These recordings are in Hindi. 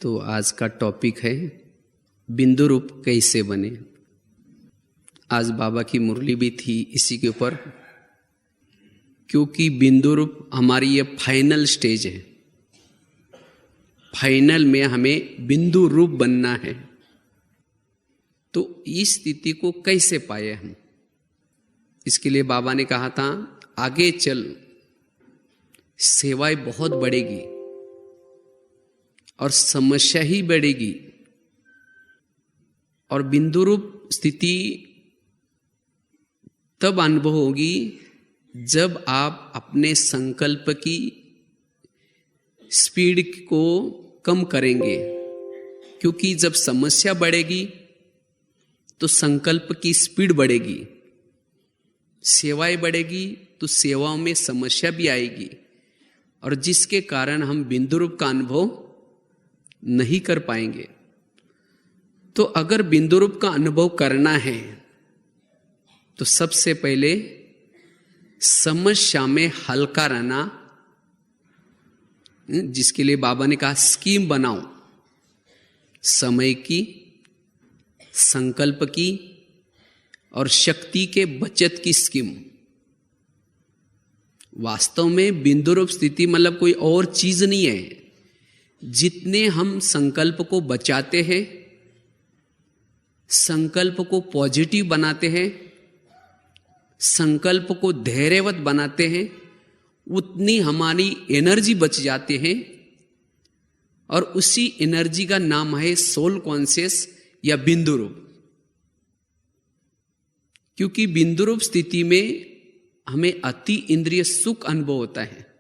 तो आज का टॉपिक है बिंदु रूप कैसे बने। आज बाबा की मुरली भी थी इसी के ऊपर, क्योंकि बिंदु रूप हमारी ये फाइनल स्टेज है। फाइनल में हमें बिंदु रूप बनना है। तो इस स्थिति को कैसे पाए हम, इसके लिए बाबा ने कहा था आगे चल सेवाएं बहुत बढ़ेगी और समस्या ही बढ़ेगी। और बिंदु रूप स्थिति तब अनुभव होगी जब आप अपने संकल्प की स्पीड को कम करेंगे, क्योंकि जब समस्या बढ़ेगी तो संकल्प की स्पीड बढ़ेगी, सेवाएं बढ़ेगी तो सेवाओं में समस्या भी आएगी, और जिसके कारण हम बिंदु रूप का अनुभव नहीं कर पाएंगे। तो अगर बिंदु रूप का अनुभव करना है तो सबसे पहले समस्या में हल्का रहना, जिसके लिए बाबा ने कहा स्कीम बनाओ, समय की, संकल्प की और शक्ति के बचत की स्कीम। वास्तव में बिंदु रूप स्थिति मतलब कोई और चीज नहीं है। जितने हम संकल्प को बचाते हैं, संकल्प को पॉजिटिव बनाते हैं, संकल्प को धैर्यवत बनाते हैं, उतनी हमारी एनर्जी बच जाती है। और उसी एनर्जी का नाम है सोल कॉन्शियस या बिंदु रूप। क्योंकि बिंदु रूप स्थिति में हमें अति इंद्रिय सुख अनुभव होता है।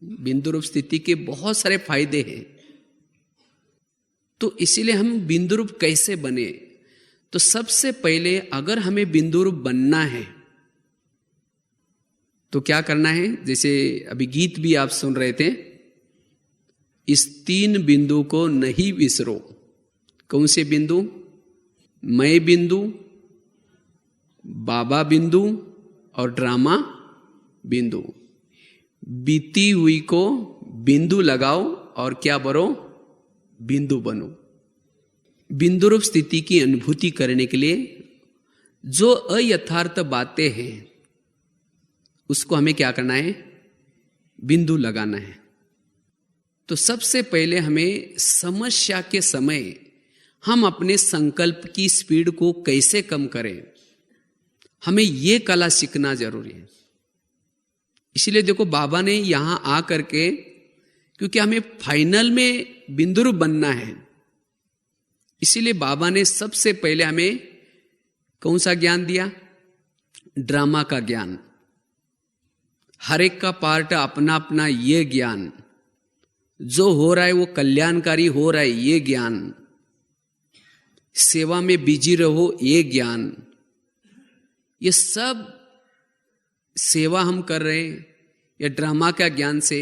बिंदु रूप स्थिति के बहुत सारे फायदे हैं। तो इसीलिए हम बिंदु रूप कैसे बने, तो सबसे पहले अगर हमें बिंदु रूप बनना है तो क्या करना है। जैसे अभी गीत भी आप सुन रहे थे, इस 3 बिंदु को नहीं विसरो। कौन से बिंदु? मैं बिंदु, बाबा बिंदु और ड्रामा बिंदु। बीती हुई को बिंदु लगाओ और क्या बनो? बिंदु बनो। बिंदु रूप स्थिति की अनुभूति करने के लिए जो अयथार्थ बातें हैं उसको हमें क्या करना है? बिंदु लगाना है। तो सबसे पहले हमें समस्या के समय हम अपने संकल्प की स्पीड को कैसे कम करें, हमें यह कला सीखना जरूरी है। इसलिए देखो बाबा ने यहां आकर के, क्योंकि हमें फाइनल में बिंदु रूप बनना है, इसीलिए बाबा ने सबसे पहले हमें कौन सा ज्ञान दिया? ड्रामा का ज्ञान। हर एक का पार्ट अपना अपना ये ज्ञान, जो हो रहा है वो कल्याणकारी हो रहा है ये ज्ञान, सेवा में बिजी रहो ये ज्ञान। ये सब सेवा हम कर रहे हैं या ड्रामा का ज्ञान से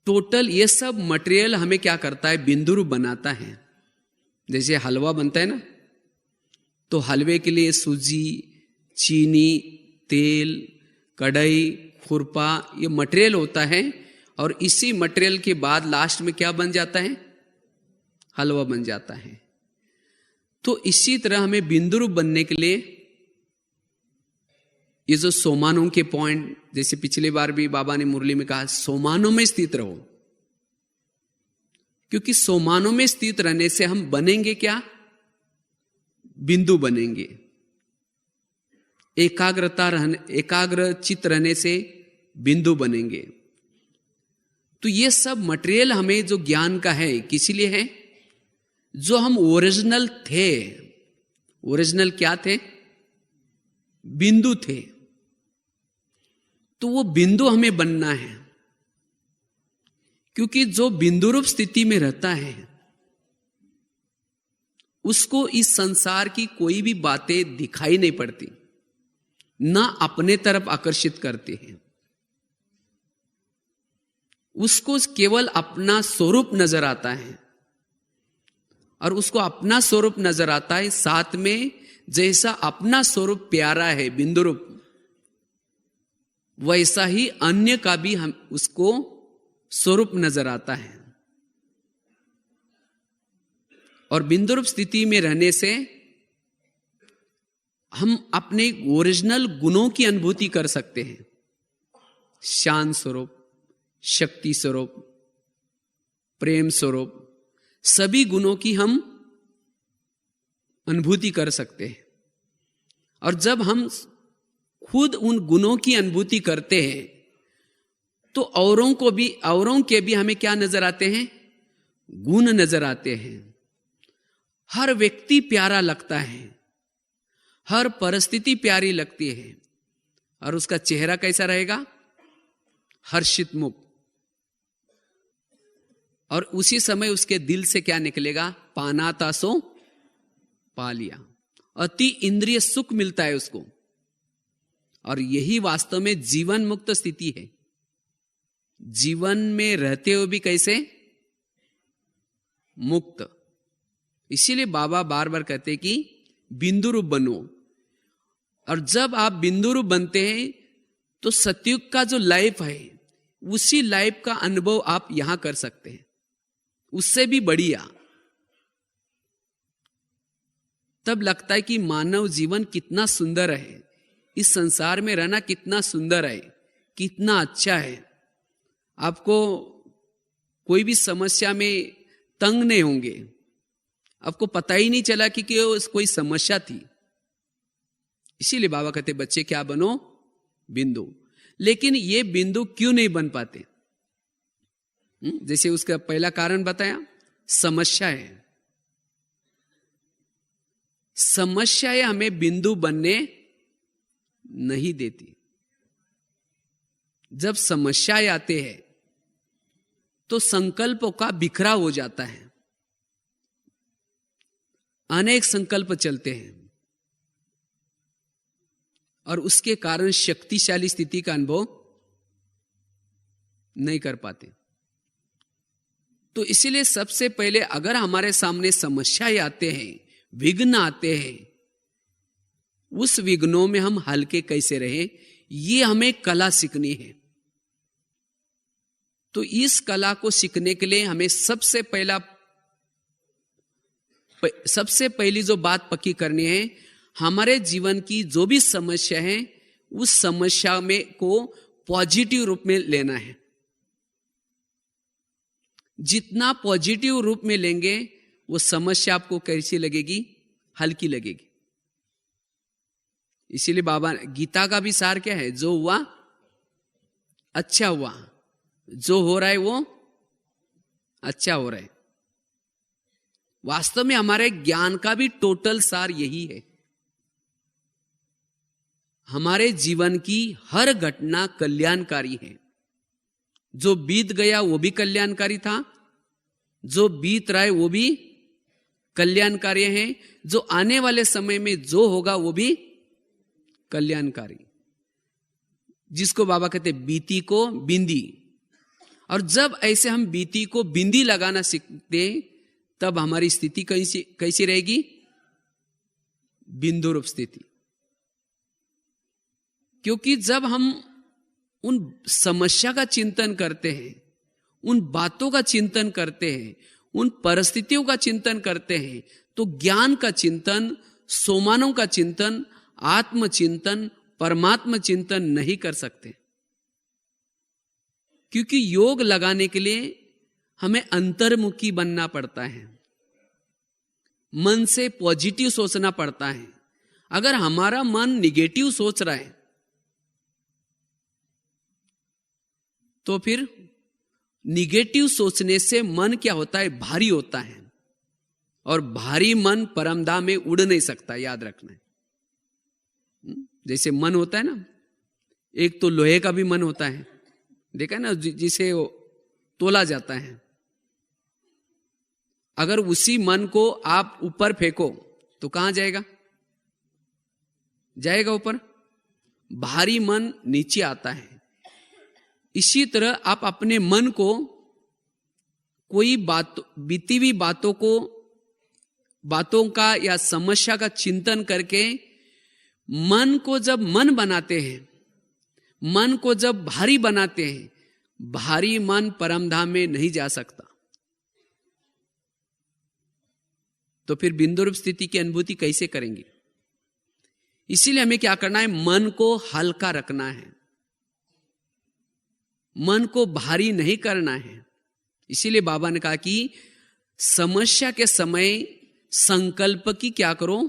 टोटल ये सब मटेरियल हमें क्या करता है? बिंदु रूप बनाता है। जैसे हलवा बनता है ना, तो हलवे के लिए सूजी, चीनी, तेल, कढ़ाई, खुरपा ये मटेरियल होता है। और इसी मटेरियल के बाद लास्ट में क्या बन जाता है? हलवा बन जाता है। तो इसी तरह हमें बिंदु रूप बनने के लिए ये जो सोमानों के पॉइंट, जैसे पिछली बार भी बाबा ने मुरली में कहा सोमानों में स्थित रहो, क्योंकि सोमानों में स्थित रहने से हम बनेंगे क्या? बिंदु बनेंगे। एकाग्र चित्त रहने से बिंदु बनेंगे। तो ये सब मटेरियल हमें जो ज्ञान का है किस लिए है? जो हम ओरिजिनल थे। ओरिजिनल क्या थे? बिंदु थे। तो वो बिंदु हमें बनना है, क्योंकि जो बिंदु रूप स्थिति में रहता है उसको इस संसार की कोई भी बातें दिखाई नहीं पड़ती, ना अपने तरफ आकर्षित करती हैं। उसको केवल अपना स्वरूप नजर आता है, और उसको अपना स्वरूप नजर आता है। साथ में जैसा अपना स्वरूप प्यारा है बिंदु रूप, वैसा ही अन्य का भी हम उसको स्वरूप नजर आता है। और बिंदु रूप स्थिति में रहने से हम अपने ओरिजिनल गुणों की अनुभूति कर सकते हैं। शांत स्वरूप, शक्ति स्वरूप, प्रेम स्वरूप, सभी गुणों की हम अनुभूति कर सकते हैं। और जब हम खुद उन गुणों की अनुभूति करते हैं तो औरों के भी हमें क्या नजर आते हैं? गुण नजर आते हैं। हर व्यक्ति प्यारा लगता है, हर परिस्थिति प्यारी लगती है, और उसका चेहरा कैसा रहेगा? हर्षित मुख। और उसी समय उसके दिल से क्या निकलेगा? पाना था सो पा लिया। अति इंद्रिय सुख मिलता है उसको। और यही वास्तव में जीवन मुक्त स्थिति है। जीवन में रहते हुए भी कैसे? मुक्त। इसीलिए बाबा बार बार कहते हैं कि बिंदु रूप बनो। और जब आप बिंदु रूप बनते हैं तो सतयुग का जो लाइफ है उसी लाइफ का अनुभव आप यहां कर सकते हैं, उससे भी बढ़िया। तब लगता है कि मानव जीवन कितना सुंदर है, इस संसार में रहना कितना सुंदर है, कितना अच्छा है। आपको कोई भी समस्या में तंग नहीं होंगे, आपको पता ही नहीं चला कि कोई समस्या थी। इसीलिए बाबा कहते बच्चे क्या बनो? बिंदु। लेकिन ये बिंदु क्यों नहीं बन पाते? जैसे उसका पहला कारण बताया, समस्या है। समस्याएं हमें बिंदु बनने नहीं देती। जब समस्याएं आते हैं तो संकल्पों का बिखराव हो जाता है, अनेक संकल्प चलते हैं और उसके कारण शक्तिशाली स्थिति का अनुभव नहीं कर पाते। तो इसीलिए सबसे पहले अगर हमारे सामने समस्याएं आते हैं, विघ्न आते हैं, उस विघ्नों में हम हल्के कैसे रहे, ये हमें कला सीखनी है। तो इस कला को सीखने के लिए हमें सबसे पहली जो बात पक्की करनी है, हमारे जीवन की जो भी समस्या है उस समस्या में को पॉजिटिव रूप में लेना है। जितना पॉजिटिव रूप में लेंगे वो समस्या आपको कैसी लगेगी? हल्की लगेगी। इसीलिए बाबा गीता का भी सार क्या है? जो हुआ अच्छा हुआ, जो हो रहा है वो अच्छा हो रहा है। वास्तव में हमारे ज्ञान का भी टोटल सार यही है। हमारे जीवन की हर घटना कल्याणकारी है। जो बीत गया वो भी कल्याणकारी था, जो बीत रहा है वो भी कल्याणकारी है, जो आने वाले समय में जो होगा वो भी कल्याणकारी। जिसको बाबा कहते बीती को बिंदी। और जब ऐसे हम बीती को बिंदी लगाना सीखते हैं तब हमारी स्थिति कैसी रहेगी? बिंदु रूप स्थिति। क्योंकि जब हम उन समस्या का चिंतन करते हैं, उन बातों का चिंतन करते हैं, उन परिस्थितियों का चिंतन करते हैं, तो ज्ञान का चिंतन, सोमानों का चिंतन, आत्मचिंतन, परमात्मा चिंतन नहीं कर सकते। क्योंकि योग लगाने के लिए हमें अंतर्मुखी बनना पड़ता है, मन से पॉजिटिव सोचना पड़ता है। अगर हमारा मन निगेटिव सोच रहा है तो फिर निगेटिव सोचने से मन क्या होता है? भारी होता है। और भारी मन परमधाम में उड़ नहीं सकता, याद रखना है। जैसे मन होता है ना, एक तो लोहे का भी मन होता है, देखा है ना, जिसे तोला जाता है। अगर उसी मन को आप ऊपर फेंको तो कहां जाएगा? जाएगा ऊपर। भारी मन नीचे आता है। इसी तरह आप अपने मन को कोई बीती हुई बातों का या समस्या का चिंतन करके मन को जब मन बनाते हैं, मन को जब भारी बनाते हैं, भारी मन परमधाम में नहीं जा सकता। तो फिर बिंदु रूप स्थिति की अनुभूति कैसे करेंगे? इसीलिए हमें क्या करना है, मन को हल्का रखना है, मन को भारी नहीं करना है। इसीलिए बाबा ने कहा कि समस्या के समय संकल्प की क्या करो,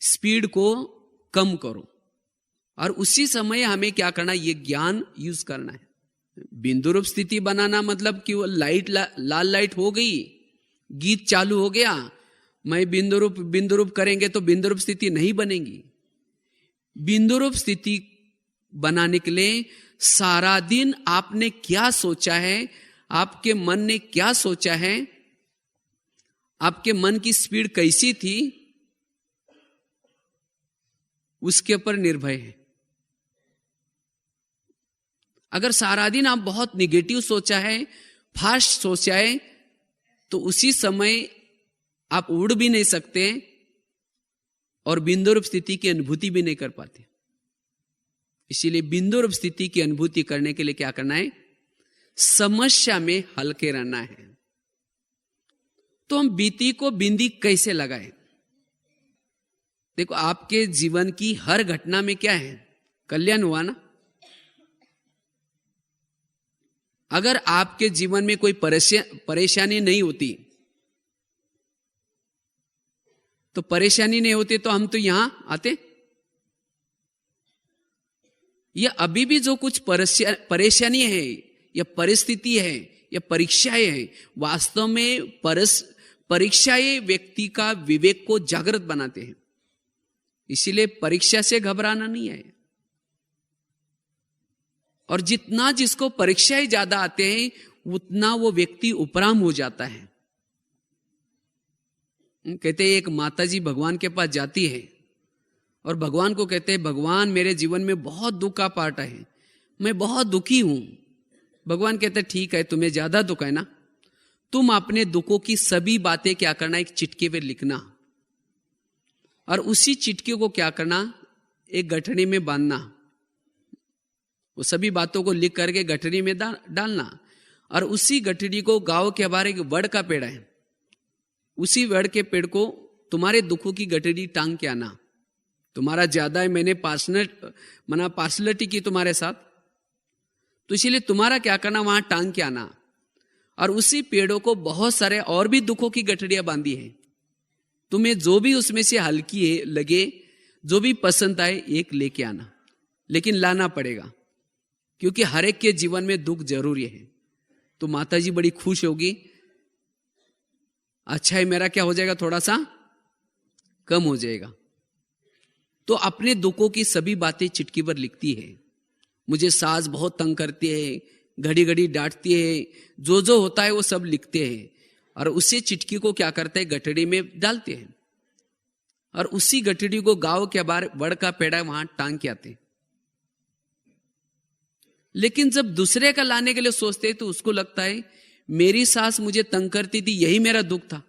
स्पीड को कम करो, और उसी समय हमें क्या करना है, ये ज्ञान यूज करना है। बिंदु रूप स्थिति बनाना मतलब कि वो लाइट लाल लाइट हो गई, गीत चालू हो गया, मैं बिंदु रूप करेंगे तो बिंदु रूप स्थिति नहीं बनेगी। बिंदु रूप स्थिति बनाने के लिए सारा दिन आपने क्या सोचा है, आपके मन ने क्या सोचा है, आपके मन की स्पीड कैसी थी, उसके ऊपर निर्भर है। अगर सारा दिन आप बहुत निगेटिव सोचा है, फास्ट सोचा है, तो उसी समय आप उड़ भी नहीं सकते और बिंदु रूप स्थिति की अनुभूति भी नहीं कर पाते। इसीलिए बिंदु रूप स्थिति की अनुभूति करने के लिए क्या करना है, समस्या में हल्के रहना है। तो हम बीती को बिंदी कैसे लगाएं? देखो, आपके जीवन की हर घटना में क्या है, कल्याण हुआ ना। अगर आपके जीवन में कोई परेशानी नहीं होती, तो परेशानी नहीं होती तो हम तो यहां आते। या अभी भी जो कुछ परेशानी है या परिस्थिति है या परीक्षाएं हैं, वास्तव में परीक्षाएं व्यक्ति का विवेक को जागृत बनाते हैं। इसीलिए परीक्षा से घबराना नहीं है। और जितना जिसको परीक्षाएं ज्यादा आते हैं, उतना वो व्यक्ति उपराम हो जाता है। कहते हैं एक माताजी भगवान के पास जाती है और भगवान को कहते हैं, भगवान मेरे जीवन में बहुत दुख का पार्ट है, मैं बहुत दुखी हूं। भगवान कहते हैं, ठीक है, तुम्हें ज्यादा दुख है ना, तुम अपने दुखों की सभी बातें क्या करना, एक चिटके पे लिखना, और उसी चिटके को क्या करना, एक गठरी में बांधना। वो सभी बातों को लिख करके गठरी में डालना, और उसी गठरी को गांव के बाहर एक वड़ का पेड़ है, उसी वड़ के पेड़ को तुम्हारे दुखों की गठरी टांग के आना। तुम्हारा ज्यादा है, मैंने पार्सलिटी की तुम्हारे साथ, तो इसीलिए तुम्हारा क्या करना, वहां टांग के आना। और उसी पेड़ों को बहुत सारे और भी दुखों की गठरियां बांधी है, तुम्हें जो भी उसमें से हल्की है लगे, जो भी पसंद आए, एक लेके आना। लेकिन लाना पड़ेगा, क्योंकि हर एक के जीवन में दुख जरूरी है। तो माताजी बड़ी खुश होगी, अच्छा है, मेरा क्या हो जाएगा, थोड़ा सा कम हो जाएगा। तो अपने दुखों की सभी बातें चिटकी पर लिखती है। मुझे सास बहुत तंग करती है, घड़ी घड़ी डांटती है, जो जो होता है वो सब लिखते हैं, और उसी चिटकी को क्या करते हैं, गठड़ी में डालते हैं, और उसी गठड़ी को गांव के बाहर बड़ का पेड़ा वहां टांग के आते हैं। लेकिन जब दूसरे का लाने के लिए सोचते हैं, तो उसको लगता है मेरी सास मुझे तंग करती थी, यही मेरा दुख था,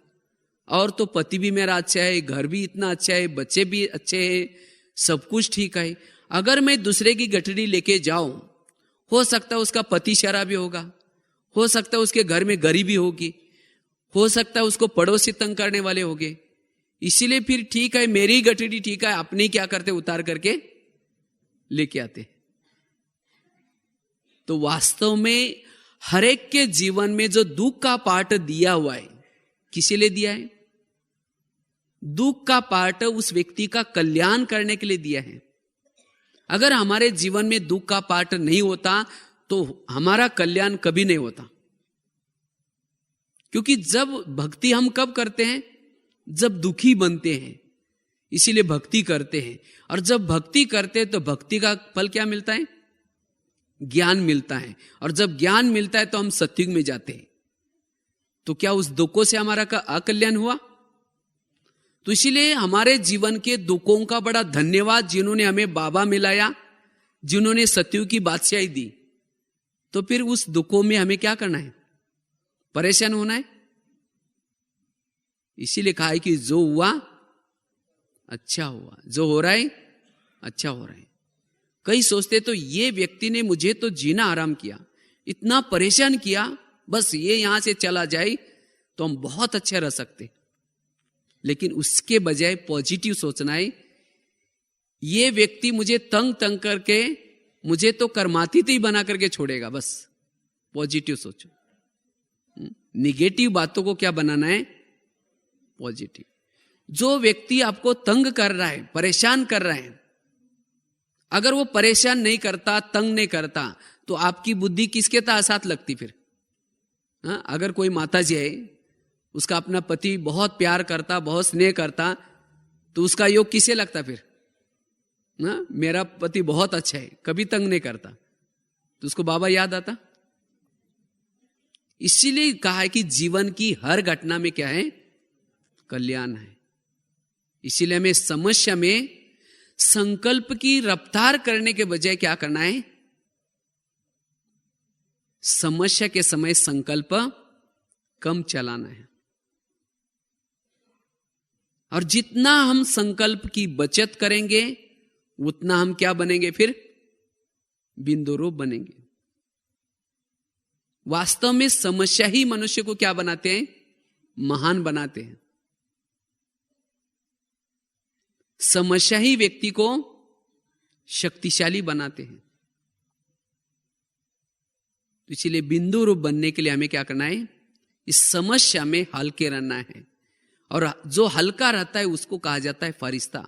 और तो पति भी मेरा अच्छा है, घर भी इतना अच्छा है, बच्चे भी अच्छे हैं, सब कुछ ठीक है। अगर मैं दूसरे की गठरी लेके जाऊं, हो सकता है उसका पति शराबी होगा, हो सकता है उसके घर में गरीबी होगी, हो सकता है उसको पड़ोसी तंग करने वाले होंगे। इसीलिए फिर ठीक है, मेरी गठरी ठीक है, अपनी क्या करते, उतार करके लेके आते। तो वास्तव में हर एक के जीवन में जो दुख का पार्ट दिया हुआ है, किसी लिए दिया है? दुख का पार्ट उस व्यक्ति का कल्याण करने के लिए दिया है। अगर हमारे जीवन में दुख का पार्ट नहीं होता, तो हमारा कल्याण कभी नहीं होता। क्योंकि जब भक्ति हम कब करते हैं, जब दुखी बनते हैं, इसीलिए भक्ति करते हैं। और जब भक्ति करते हैं तो भक्ति का फल क्या मिलता है, ज्ञान मिलता है। और जब ज्ञान मिलता है तो हम सत्युग में जाते हैं। तो क्या उस दुखों से हमारा का अकल्याण हुआ? तो इसीलिए हमारे जीवन के दुखों का बड़ा धन्यवाद, जिन्होंने हमें बाबा मिलाया, जिन्होंने सत्युग की बादशाही दी। तो फिर उस दुखों में हमें क्या करना है, परेशान होना है? इसीलिए कहा है कि जो हुआ अच्छा हुआ, जो हो रहा है अच्छा हो रहा है। कई सोचते तो ये व्यक्ति ने मुझे तो जीना आराम किया, इतना परेशान किया, बस ये यहां से चला जाए तो हम बहुत अच्छे रह सकते। लेकिन उसके बजाय पॉजिटिव सोचना है। ये व्यक्ति मुझे तंग तंग करके मुझे तो कर्मातीत ही बना करके छोड़ेगा, बस पॉजिटिव सोचो। निगेटिव बातों को क्या बनाना है? पॉजिटिव। जो व्यक्ति आपको तंग कर रहा है, परेशान कर रहा है, अगर वो परेशान नहीं करता, तंग नहीं करता, तो आपकी बुद्धि किसके साथ लगती फिर? अगर कोई माता जी है, उसका अपना पति बहुत प्यार करता, बहुत स्नेह करता, तो उसका योग किसे लगता फिर? मेरा पति बहुत अच्छा है, कभी तंग नहीं करता, तो उसको बाबा याद आता। इसीलिए कहा है कि जीवन की हर घटना में क्या है? कल्याण है। इसीलिए हमें समस्या में संकल्प की रफ्तार करने के बजाय क्या करना है? समस्या के समय संकल्प कम चलाना है। और जितना हम संकल्प की बचत करेंगे, उतना हम क्या बनेंगे फिर? बिंदु रूप बनेंगे। वास्तव में समस्या ही मनुष्य को क्या बनाते हैं? महान बनाते हैं। समस्या ही व्यक्ति को शक्तिशाली बनाते हैं। तो इसलिए बिंदु रूप बनने के लिए हमें क्या करना है? इस समस्या में हल्के रहना है। और जो हल्का रहता है उसको कहा जाता है फरिश्ता।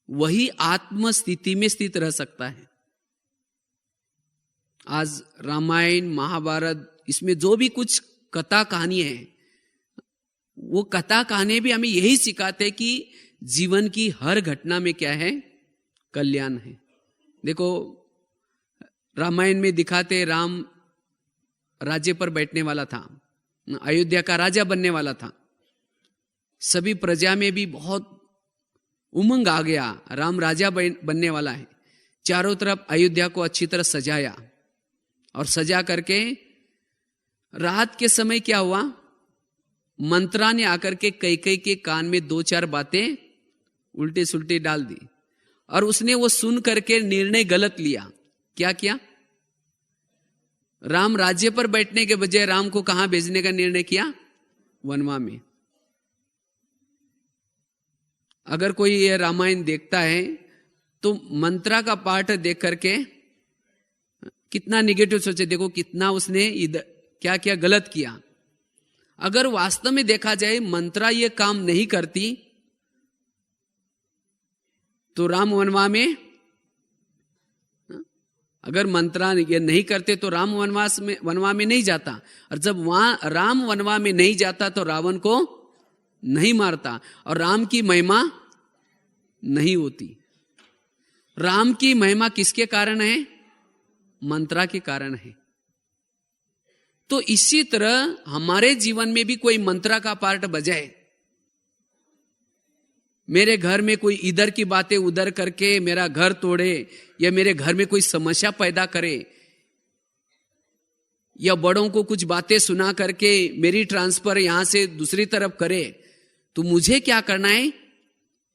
वही आत्म स्थिति में स्थित रह सकता है। आज रामायण, महाभारत, इसमें जो भी कुछ कथा कहानी है, वो कथा कहानी भी हमें यही सिखाते हैं कि जीवन की हर घटना में क्या है? कल्याण है। देखो, रामायण में दिखाते राम राज्य पर बैठने वाला था, अयोध्या का राजा बनने वाला था। सभी प्रजा में भी बहुत उमंग आ गया, राम राजा बनने वाला है। चारों तरफ अयोध्या को अच्छी तरह सजाया, और सजा करके रात के समय क्या हुआ? मंत्रा ने आकर के कैकेयी के कान में 2-4 बातें उल्टे सुल्टे डाल दी, और उसने वो सुन करके निर्णय गलत लिया। क्या किया? राम राज्य पर बैठने के बजाय राम को कहां भेजने का निर्णय किया? वनवा में। अगर कोई ये रामायण देखता है तो मंत्रा का पाठ देख करके कितना निगेटिव सोचे, देखो कितना उसने क्या क्या गलत किया। अगर वास्तव में देखा जाए मंत्रा ये काम नहीं करती तो राम वनवा में, अगर मंत्रा ये नहीं करते तो राम वनवा में नहीं जाता। और जब वहां राम वनवा में नहीं जाता तो रावण को नहीं मारता, और राम की महिमा नहीं होती। राम की महिमा किसके कारण है? मंत्रा के कारण है। तो इसी तरह हमारे जीवन में भी कोई मंत्रा का पार्ट बजाए। मेरे घर में कोई इधर की बातें उधर करके मेरा घर तोड़े, या मेरे घर में कोई समस्या पैदा करे, या बड़ों को कुछ बातें सुना करके मेरी ट्रांसफर यहां से दूसरी तरफ करे, तो मुझे क्या करना है?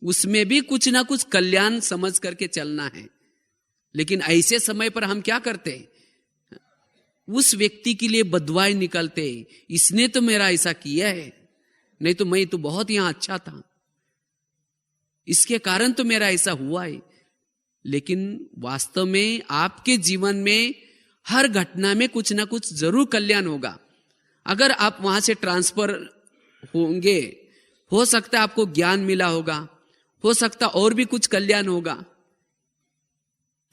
उसमें भी कुछ ना कुछ कल्याण समझ करके चलना है। लेकिन ऐसे समय पर हम क्या करते हैं? उस व्यक्ति के लिए बदवाएं निकलते, इसने तो मेरा ऐसा किया है, नहीं तो मैं तो बहुत यहां अच्छा था, इसके कारण तो मेरा ऐसा हुआ है। लेकिन वास्तव में आपके जीवन में हर घटना में कुछ ना कुछ जरूर कल्याण होगा। अगर आप वहां से ट्रांसफर होंगे, हो सकता है आपको ज्ञान मिला होगा, हो सकता और भी कुछ कल्याण होगा।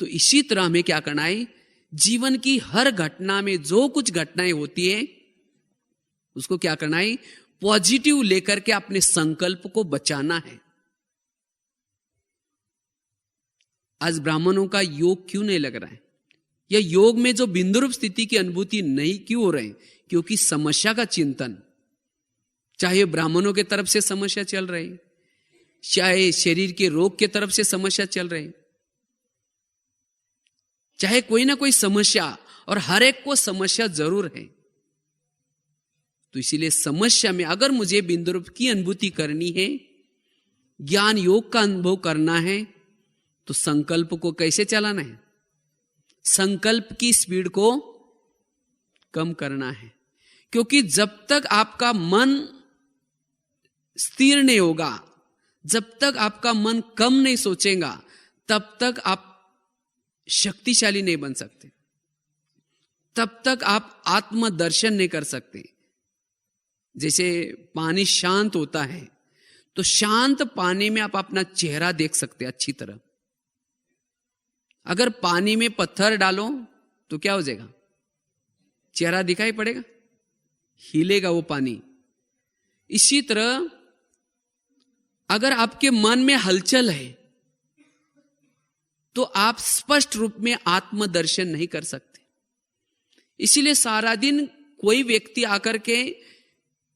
तो इसी तरह हमें क्या करना है? जीवन की हर घटना में जो कुछ घटनाएं होती है उसको क्या करना है? पॉजिटिव लेकर के अपने संकल्प को बचाना है। आज ब्राह्मणों का योग क्यों नहीं लग रहा है? या योग में जो बिंदुरूप स्थिति की अनुभूति नहीं क्यों हो रही? क्योंकि समस्या का चिंतन, चाहे ब्राह्मणों के तरफ से समस्या चल रही, चाहे शरीर के रोग के तरफ से समस्या चल रही, चाहे कोई ना कोई समस्या, और हर एक को समस्या जरूर है। तो इसीलिए समस्या में अगर मुझे बिंदुरूप की अनुभूति करनी है, ज्ञान योग का अनुभव करना है, तो संकल्प को कैसे चलाना है? संकल्प की स्पीड को कम करना है। क्योंकि जब तक आपका मन स्थिर नहीं होगा, जब तक आपका मन कम नहीं सोचेगा, तब तक आप शक्तिशाली नहीं बन सकते, तब तक आप आत्मदर्शन नहीं कर सकते। जैसे पानी शांत होता है तो शांत पानी में आप अपना चेहरा देख सकते हैं अच्छी तरह। अगर पानी में पत्थर डालो तो क्या हो जाएगा? चेहरा दिखाई पड़ेगा, हिलेगा वो पानी। इसी तरह अगर आपके मन में हलचल है तो आप स्पष्ट रूप में आत्मदर्शन नहीं कर सकते। इसीलिए सारा दिन कोई व्यक्ति आकर के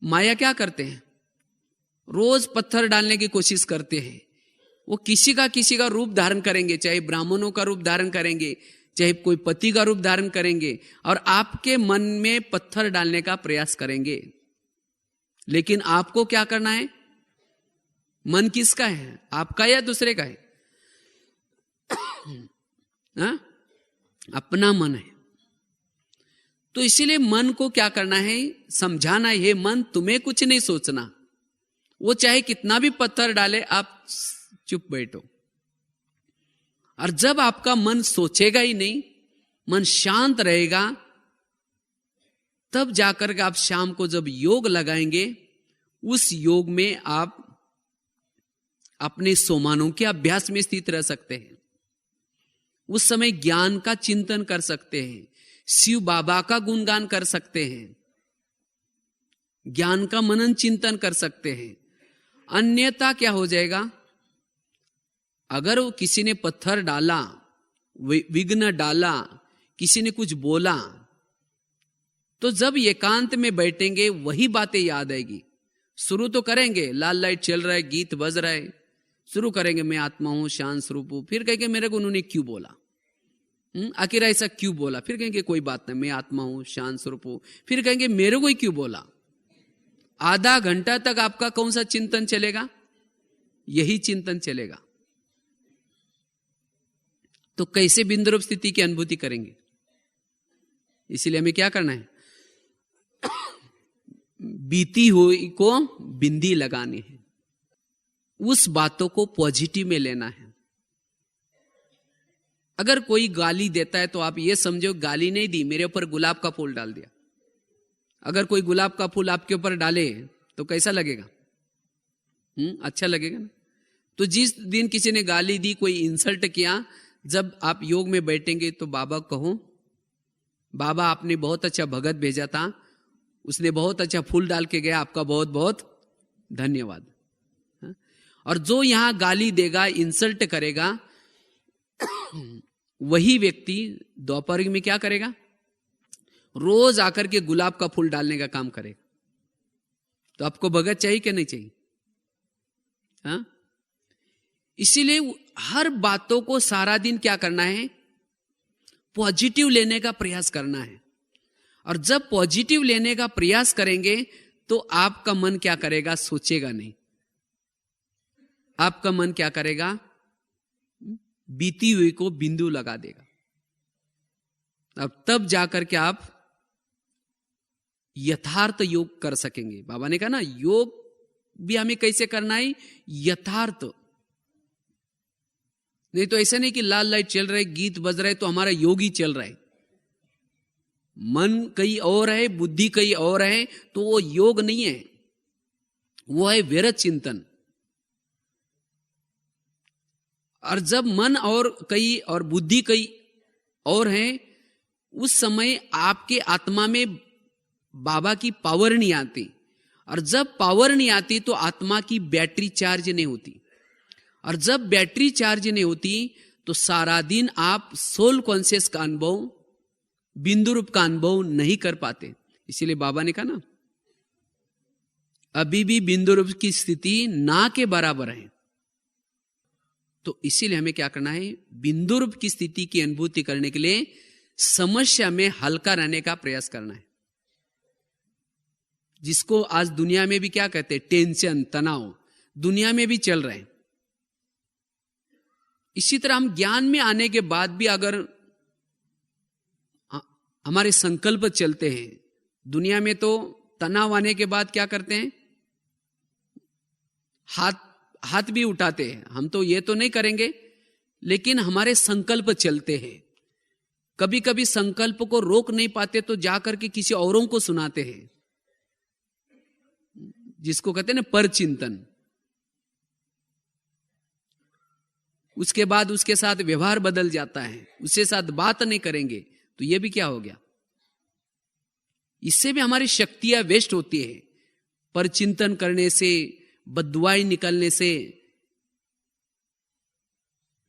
माया क्या करते हैं, रोज पत्थर डालने की कोशिश करते हैं। वो किसी का रूप धारण करेंगे, चाहे ब्राह्मणों का रूप धारण करेंगे, चाहे कोई पति का रूप धारण करेंगे, और आपके मन में पत्थर डालने का प्रयास करेंगे। लेकिन आपको क्या करना है? मन किसका है, आपका या दूसरे का है? अपना मन है। तो इसीलिए मन को क्या करना है? समझाना है, मन तुम्हें कुछ नहीं सोचना, वो चाहे कितना भी पत्थर डाले, आप चुप बैठो। और जब आपका मन सोचेगा ही नहीं, मन शांत रहेगा, तब जाकर के आप शाम को जब योग लगाएंगे, उस योग में आप अपने सोमानों के अभ्यास में स्थित रह सकते हैं। उस समय ज्ञान का चिंतन कर सकते हैं, शिव बाबा का गुणगान कर सकते हैं, ज्ञान का मनन चिंतन कर सकते हैं। अन्यथा क्या हो जाएगा? अगर वो किसी ने पत्थर डाला, विघ्न डाला, किसी ने कुछ बोला, तो जब एकांत में बैठेंगे वही बातें याद आएगी। शुरू तो करेंगे, लाल लाइट चल रहा है, गीत बज रहा है, शुरू करेंगे मैं आत्मा हूं, शांत स्वरूप हूं, फिर कहेंगे मेरे को उन्होंने क्यों बोला, आखिर ऐसा क्यों बोला, फिर कहेंगे कोई बात नहीं, मैं आत्मा हूं, शांत स्वरूप हूं, फिर कहेंगे मेरे को ही क्यों बोला। आधा घंटा तक आपका कौन सा चिंतन चलेगा? यही चिंतन चलेगा। तो कैसे बिंदुरूप स्थिति की अनुभूति करेंगे? इसीलिए हमें क्या करना है? बीती हुई को बिंदी लगानी है, उस बातों को पॉजिटिव में लेना है। अगर कोई गाली देता है तो आप ये समझो गाली नहीं दी, मेरे ऊपर गुलाब का फूल डाल दिया। अगर कोई गुलाब का फूल आपके ऊपर डाले तो कैसा लगेगा? अच्छा लगेगा ना। तो जिस दिन किसी ने गाली दी, कोई इंसल्ट किया, जब आप योग में बैठेंगे तो बाबा कहो, बाबा आपने बहुत अच्छा भगत भेजा था, उसने बहुत अच्छा फूल डाल के गया, आपका बहुत बहुत धन्यवाद। और जो यहां गाली देगा, इंसल्ट करेगा, वही व्यक्ति दोपहर में क्या करेगा? रोज आकर के गुलाब का फूल डालने का काम करेगा। तो आपको भगत चाहिए कि नहीं चाहिए? हाँ? इसीलिए हर बातों को सारा दिन क्या करना है? पॉजिटिव लेने का प्रयास करना है। और जब पॉजिटिव लेने का प्रयास करेंगे तो आपका मन क्या करेगा? सोचेगा नहीं। आपका मन क्या करेगा? बीती हुई को बिंदु लगा देगा। अब तब जाकर के आप यथार्थ योग कर सकेंगे। बाबा ने कहा ना, योग भी हमें कैसे करना है? यथार्थ। नहीं तो ऐसा नहीं कि लाल लाइट चल रहा है, गीत बज रहा है तो हमारा योग ही चल रहा है। मन कहीं और है, बुद्धि कहीं और है, तो वो योग नहीं है, वो है विरत चिंतन। और जब मन और कहीं और बुद्धि कहीं और है, उस समय आपके आत्मा में बाबा की पावर नहीं आती। और जब पावर नहीं आती तो आत्मा की बैटरी चार्ज नहीं होती। और जब बैटरी चार्ज नहीं होती तो सारा दिन आप सोल कॉन्शियस का अनुभव, बिंदु रूप का अनुभव नहीं कर पाते। इसीलिए बाबा ने कहा ना, अभी भी बिंदु रूप की स्थिति ना के बराबर है। तो इसीलिए हमें क्या करना है? बिंदु रूप की स्थिति की अनुभूति करने के लिए समस्या में हल्का रहने का प्रयास करना है, जिसको आज दुनिया में भी क्या कहते हैं? टेंशन, तनाव दुनिया में भी चल रहे हैं। इसी तरह हम ज्ञान में आने के बाद भी अगर हमारे संकल्प चलते हैं, दुनिया में तो तनाव आने के बाद क्या करते हैं? हाथ भी उठाते हैं, हम तो ये तो नहीं करेंगे, लेकिन हमारे संकल्प चलते हैं। कभी कभी संकल्प को रोक नहीं पाते तो जाकर के किसी औरों को सुनाते हैं, जिसको कहते हैं ना पर चिंतन। उसके बाद उसके साथ व्यवहार बदल जाता है, उसके साथ बात नहीं करेंगे तो ये भी क्या हो गया, इससे भी हमारी शक्तियां वेस्ट होती है। पर चिंतन करने से, बददुआएं निकलने से।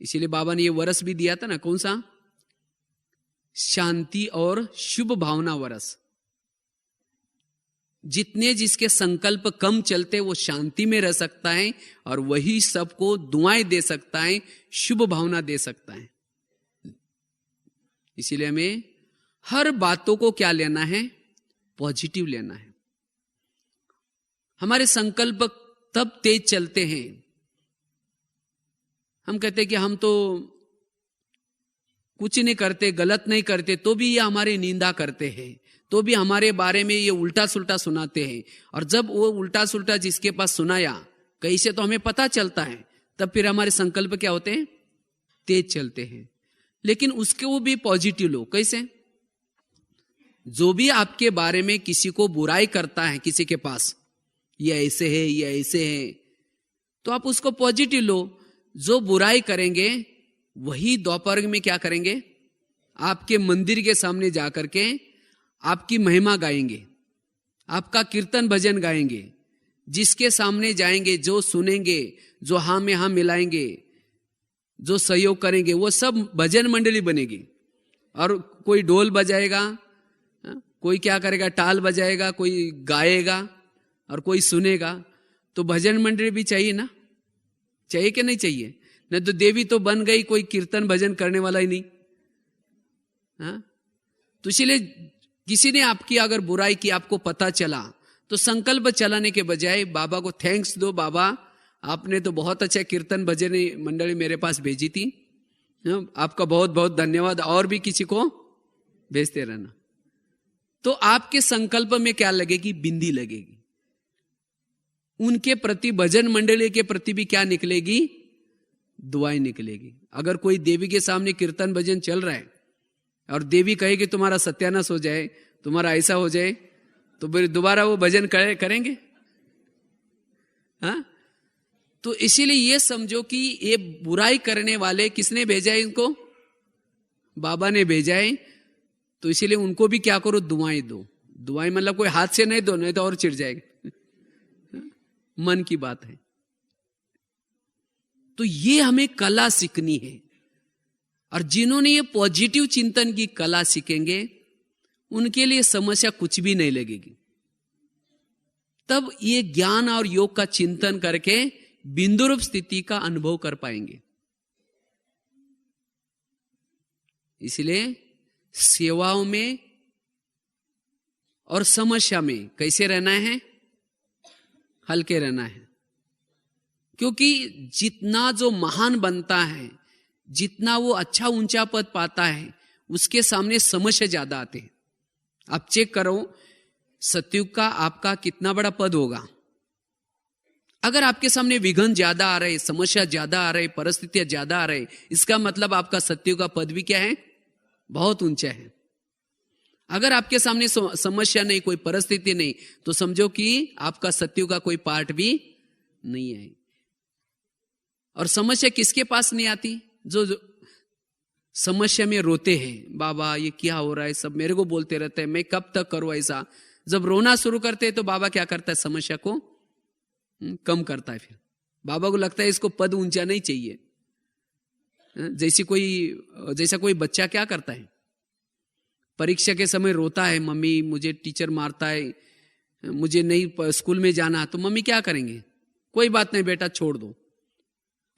इसीलिए बाबा ने ये वरस भी दिया था ना, कौन सा, शांति और शुभ भावना वरस। जितने जिसके संकल्प कम चलते वो शांति में रह सकता है, और वही सबको दुआएं दे सकता है, शुभ भावना दे सकता है। इसीलिए हमें हर बातों को क्या लेना है, पॉजिटिव लेना है। हमारे संकल्प तब तेज चलते हैं, हम कहते हैं कि हम तो कुछ नहीं करते, गलत नहीं करते, तो भी ये हमारी निंदा करते हैं, तो भी हमारे बारे में ये उल्टा सुल्टा सुनाते हैं। और जब वो उल्टा सुल्टा जिसके पास सुनाया कहीं से तो हमें पता चलता है, तब फिर हमारे संकल्प क्या होते हैं, तेज चलते हैं। लेकिन उसके वो भी पॉजिटिव लो। कैसे, जो भी आपके बारे में किसी को बुराई करता है, किसी के पास ये ऐसे है, ये ऐसे है, तो आप उसको पॉजिटिव लो। जो बुराई करेंगे वही दोपहर में क्या करेंगे, आपके मंदिर के सामने जाकर के आपकी महिमा गाएंगे, आपका कीर्तन भजन गाएंगे। जिसके सामने जाएंगे, जो सुनेंगे, जो हाँ में हाँ मिलाएंगे, जो सहयोग करेंगे, वो सब भजन मंडली बनेगी। और कोई ढोल बजाएगा, कोई क्या करेगा, टाल बजाएगा, कोई गाएगा और कोई सुनेगा। तो भजन मंडली भी चाहिए ना, चाहिए कि नहीं चाहिए? नहीं तो देवी तो बन गई, कोई कीर्तन भजन करने वाला ही नहीं। हाँ? तो इसलिए किसी ने आपकी अगर बुराई की, आपको पता चला, तो संकल्प चलाने के बजाय बाबा को थैंक्स दो, बाबा आपने तो बहुत अच्छा कीर्तन भजन मंडली मेरे पास भेजी थी, आपका बहुत बहुत धन्यवाद, और भी किसी को भेजते रहना। तो आपके संकल्प में क्या लगेगी, बिंदी लगेगी। उनके प्रति, भजन मंडली के प्रति भी क्या निकलेगी, दुआएं निकलेगी। अगर कोई देवी के सामने कीर्तन भजन चल रहा है और देवी कहेगी तुम्हारा सत्यानाश हो जाए, तुम्हारा ऐसा हो जाए, तो फिर दोबारा वो भजन करेंगे? हाँ? तो इसीलिए ये समझो कि ये बुराई करने वाले किसने भेजा है इनको, बाबा ने भेजा है। तो इसीलिए उनको भी क्या करो, दुआएं दो। दुआएं मतलब कोई हाथ से नहीं दो, नहीं तो और चिढ़ जाएगा। मन की बात है। तो ये हमें कला सीखनी है। और जिन्होंने ये पॉजिटिव चिंतन की कला सीखेंगे, उनके लिए समस्या कुछ भी नहीं लगेगी। तब ये ज्ञान और योग का चिंतन करके बिंदुरूप स्थिति का अनुभव कर पाएंगे। इसलिए सेवाओं में और समस्या में कैसे रहना है, हल्के रहना है। क्योंकि जितना जो महान बनता है, जितना वो अच्छा ऊंचा पद पाता है, उसके सामने समस्या ज्यादा आते हैं। आप चेक करो, सतयुग का आपका कितना बड़ा पद होगा। अगर आपके सामने विघ्न ज्यादा आ रहे, समस्या ज्यादा आ रहे, परिस्थितियां ज्यादा आ रहे, इसका मतलब आपका सतयुग का पद भी क्या है, बहुत ऊंचा है। अगर आपके सामने समस्या नहीं, कोई परिस्थिति नहीं, तो समझो कि आपका सतयुग का कोई पार्ट भी नहीं है। और समस्या किसके पास नहीं आती, जो समस्या में रोते हैं, बाबा ये क्या हो रहा है, सब मेरे को बोलते रहते हैं, मैं कब तक करूं ऐसा। जब रोना शुरू करते हैं तो बाबा क्या करता है, समस्या को कम करता है। फिर बाबा को लगता है इसको पद ऊंचा नहीं चाहिए। जैसा कोई बच्चा क्या करता है, परीक्षा के समय रोता है, मम्मी मुझे टीचर मारता है, मुझे नहीं स्कूल में जाना, तो मम्मी क्या करेंगे, कोई बात नहीं बेटा छोड़ दो।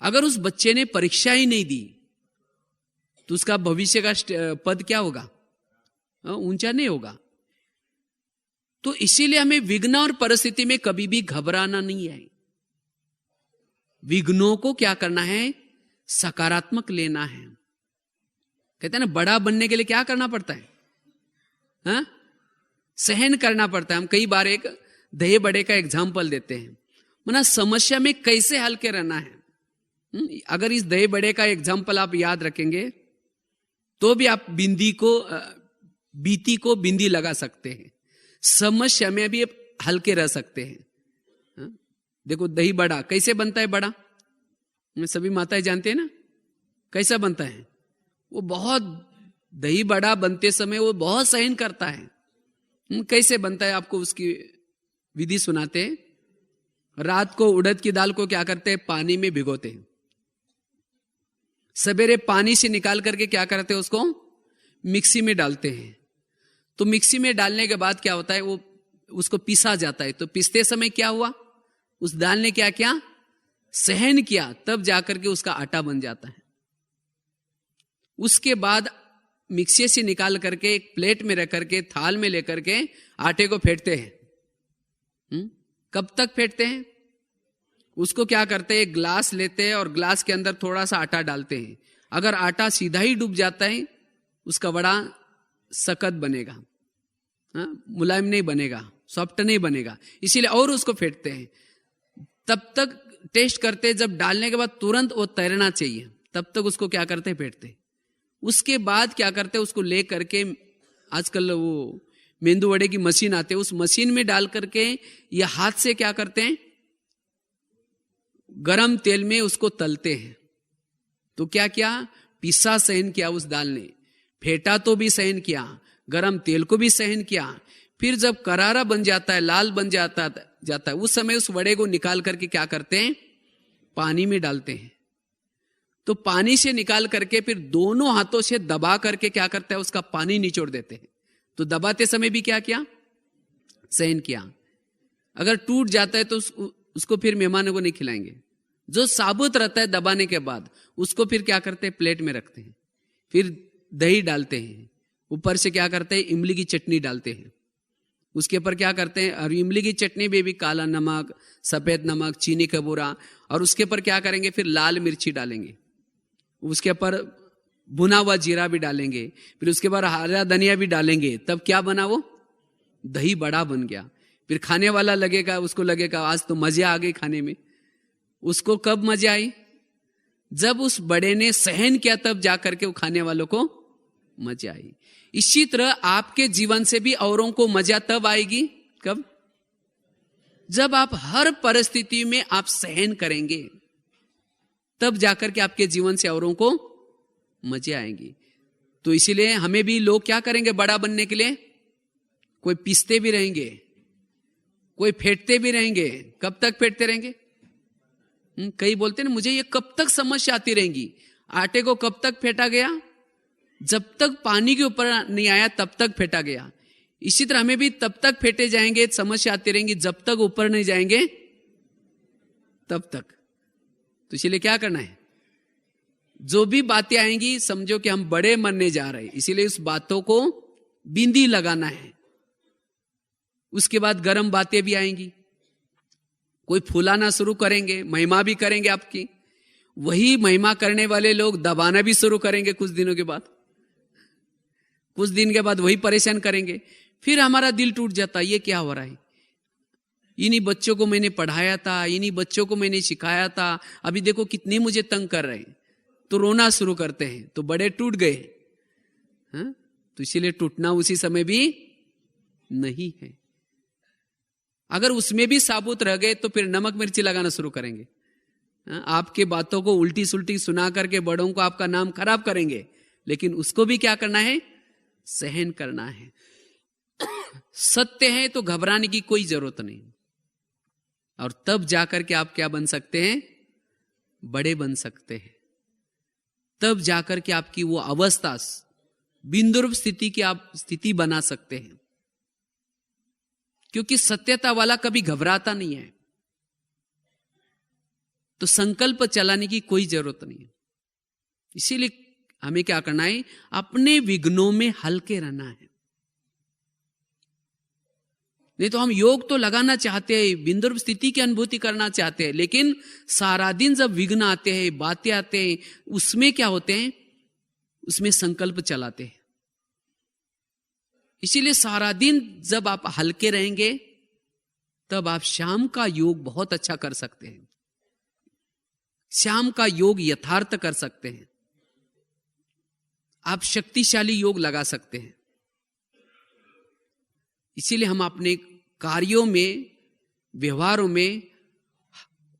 अगर उस बच्चे ने परीक्षा ही नहीं दी तो उसका भविष्य का पद क्या होगा, ऊंचा नहीं होगा। तो इसीलिए हमें विघ्न और परिस्थिति में कभी भी घबराना नहीं है। विघ्नों को क्या करना है, सकारात्मक लेना है। कहते हैं ना, बड़ा बनने के लिए क्या करना पड़ता है, सहन करना पड़ता है। हम कई बार एक दही बड़े का एग्जाम्पल देते हैं। मना समस्या में कैसे हल्के रहना है। अगर इस दही बड़े का एग्जाम्पल आप याद रखेंगे तो भी आप बीती को बिंदी लगा सकते हैं, समस्या में भी हल्के रह सकते हैं। देखो दही बड़ा कैसे बनता है, बड़ा सभी माताएं जानते हैं ना कैसा बनता है। वो बहुत, दही बड़ा बनते समय वो बहुत सहन करता है। कैसे बनता है आपको उसकी विधि सुनाते हैं। रात को उड़द की दाल को क्या करते हैं, पानी में भिगोते हैं, सवेरे पानी से निकाल करके क्या करते हैं, उसको मिक्सी में डालते हैं। तो मिक्सी में डालने के बाद क्या होता है, वो उसको पीसा जाता है। तो पीसते समय क्या हुआ, उस दाल ने क्या किया, सहन किया, तब जाकर के उसका आटा बन जाता है। उसके बाद मिक्सी से निकाल करके एक प्लेट में रख करके थाल में लेकर के आटे को फेंटते हैं। कब तक फेंटते हैं, उसको क्या करते हैं, ग्लास लेते हैं और ग्लास के अंदर थोड़ा सा आटा डालते हैं। अगर आटा सीधा ही डूब जाता है उसका बड़ा सख्त बनेगा, मुलायम नहीं बनेगा, सॉफ्ट नहीं बनेगा, इसीलिए और उसको फेंटते हैं। तब तक टेस्ट करते हैं, जब डालने के बाद तुरंत वो तैरना चाहिए, तब तक उसको क्या करते हैं, फेंटते हैं। उसके बाद क्या करते हैं, उसको ले करके आजकल वो मेंदू वड़े की मशीन आते है, उस मशीन में डाल करके या हाथ से क्या करते हैं, गरम तेल में उसको तलते हैं। तो क्या किया, पिस्सा सहन किया उस दाल ने, फेंटा तो भी सहन किया, गरम तेल को भी सहन किया। फिर जब करारा बन जाता है, लाल बन जाता है, उस समय उस वड़े को निकाल करके क्या करते हैं, पानी में डालते हैं। तो पानी से निकाल करके फिर दोनों हाथों से दबा करके क्या करता है, उसका पानी निचोड़ देते हैं। तो दबाते समय भी क्या किया, सहन किया। अगर टूट जाता है तो उसको फिर मेहमानों को नहीं खिलाएंगे। जो साबुत रहता है दबाने के बाद उसको फिर क्या करते हैं, प्लेट में रखते हैं। फिर दही डालते हैं, ऊपर से क्या करते हैं, इमली की चटनी डालते हैं। उसके ऊपर क्या करते हैं, और इमली की चटनी में भी काला नमक, सफेद नमक, चीनी का बूरा, और उसके ऊपर क्या करेंगे, फिर लाल मिर्ची डालेंगे। उसके ऊपर भुना हुआ जीरा भी डालेंगे, फिर उसके बाद हरा धनिया भी डालेंगे। तब क्या बना, वो दही बड़ा बन गया। फिर खाने वाला लगेगा, उसको लगेगा आज तो मजे आ गए खाने में। उसको कब मजे आई, जब उस बड़े ने सहन किया, तब जाकर के वो खाने वालों को मजा आई। इसी तरह आपके जीवन से भी औरों को मजा तब आएगी, कब, जब आप हर परिस्थिति में आप सहन करेंगे, तब जाकर के आपके जीवन से औरों को मजे आएंगी। तो इसीलिए हमें भी लोग क्या करेंगे, बड़ा बनने के लिए कोई पीसते भी रहेंगे, कोई फेंटते भी रहेंगे। कब तक फेंटते रहेंगे, कई बोलते हैं ना, मुझे ये कब तक समस्या आती रहेंगी। आटे को कब तक फेंटा गया, जब तक पानी के ऊपर नहीं आया तब तक फेंटा गया। इसी तरह हमें भी तब तक फेंटे जाएंगे, समस्या आती रहेंगी, जब तक ऊपर नहीं जाएंगे तब तक। तो इसलिए क्या करना है, जो भी बातें आएंगी समझो कि हम बड़े मरने जा रहे हैं, इसीलिए उस बातों को बिंदी लगाना है। उसके बाद गर्म बातें भी आएंगी, कोई फुलाना शुरू करेंगे, महिमा भी करेंगे आपकी। वही महिमा करने वाले लोग दबाना भी शुरू करेंगे कुछ दिनों के बाद, कुछ दिन के बाद वही परेशान करेंगे। फिर हमारा दिल टूट जाता है, ये क्या हो रहा है, इन्हीं बच्चों को मैंने पढ़ाया था, इन्हीं बच्चों को मैंने सिखाया था, अभी देखो कितने मुझे तंग कर रहे हैं। तो रोना शुरू करते हैं, तो बड़े टूट गए। तो इसीलिए टूटना उसी समय भी नहीं है। अगर उसमें भी साबुत रह गए तो फिर नमक मिर्ची लगाना शुरू करेंगे। आपके बातों को उल्टी सुल्टी सुना करके बड़ों को आपका नाम खराब करेंगे, लेकिन उसको भी क्या करना है, सहन करना है। सत्य है तो घबराने की कोई जरूरत नहीं। और तब जाकर के आप क्या बन सकते हैं, बड़े बन सकते हैं। तब जाकर के आपकी वो अवस्था बिंदुर स्थिति की आप स्थिति बना सकते हैं। क्योंकि सत्यता वाला कभी घबराता नहीं है। तो संकल्प चलाने की कोई जरूरत नहीं है। इसीलिए हमें क्या करना है, अपने विघ्नों में हल्के रहना है। नहीं तो हम योग तो लगाना चाहते हैं, बिंदुर स्थिति की अनुभूति करना चाहते हैं, लेकिन सारा दिन जब विघ्न आते हैं, बातें आते हैं, उसमें क्या होते हैं, उसमें संकल्प चलाते हैं। इसीलिए सारा दिन जब आप हल्के रहेंगे तब आप शाम का योग बहुत अच्छा कर सकते हैं। शाम का योग यथार्थ कर सकते हैं। आप शक्तिशाली योग लगा सकते हैं। इसीलिए हम अपने कार्यों में, व्यवहारों में,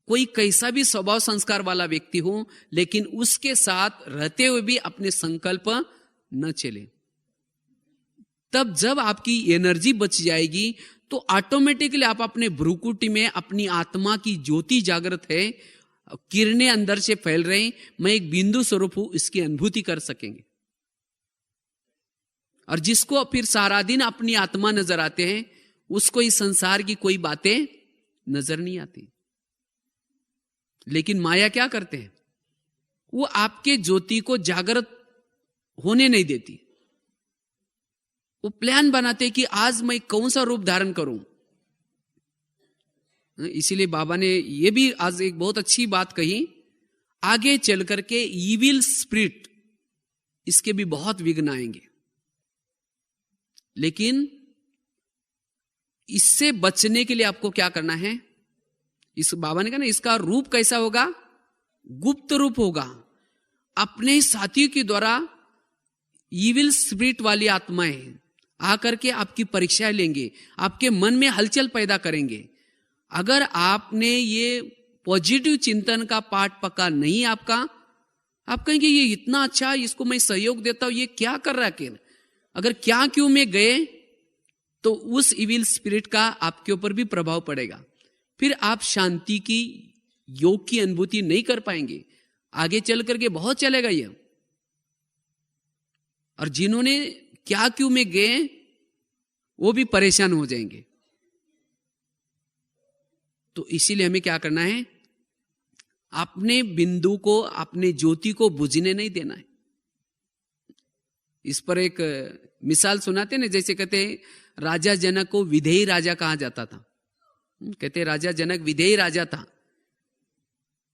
कोई कैसा भी स्वभाव संस्कार वाला व्यक्ति हो, लेकिन उसके साथ रहते हुए भी अपने संकल्प न चले। तब जब आपकी एनर्जी बच जाएगी तो ऑटोमेटिकली आप अपने भ्रुकुटी में अपनी आत्मा की ज्योति जागृत है, किरणें अंदर से फैल रही, मैं एक बिंदु स्वरूप हूं, इसकी अनुभूति कर सकेंगे। और जिसको फिर सारा दिन अपनी आत्मा नजर आते हैं, उसको इस संसार की कोई बातें नजर नहीं आती। लेकिन माया क्या करते हैं, वो आपके ज्योति को जागृत होने नहीं देती। वो प्लान बनाते कि आज मैं कौन सा रूप धारण करूं। इसीलिए बाबा ने ये भी आज एक बहुत अच्छी बात कही, आगे चल करके ईविल स्पिरिट, इसके भी बहुत विघ्न आएंगे, लेकिन इससे बचने के लिए आपको क्या करना है। इस बाबा ने कहा ना, इसका रूप कैसा होगा, गुप्त रूप होगा। अपने साथियों के द्वारा ईविल स्पिरिट वाली आत्माएं आकर के आपकी परीक्षा लेंगे, आपके मन में हलचल पैदा करेंगे। अगर आपने ये पॉजिटिव चिंतन का पाठ पका नहीं आपका, आप कहेंगे ये इतना अच्छा, इसको मैं सहयोग देता हूं, ये क्या कर रहा है। अगर क्या क्यों में गए तो उस इविल स्पिरिट का आपके ऊपर भी प्रभाव पड़ेगा। फिर आप शांति की, योग की अनुभूति नहीं कर पाएंगे। आगे चल करके बहुत चलेगा ये। और जिन्होंने क्या क्यों में गए वो भी परेशान हो जाएंगे। तो इसीलिए हमें क्या करना है, अपने बिंदु को, अपने ज्योति को बुझने नहीं देना है। इस पर एक मिसाल सुनाते ना, जैसे कहते हैं राजा जनक को विधेयी राजा कहा जाता था। कहते राजा जनक विधेयी राजा था।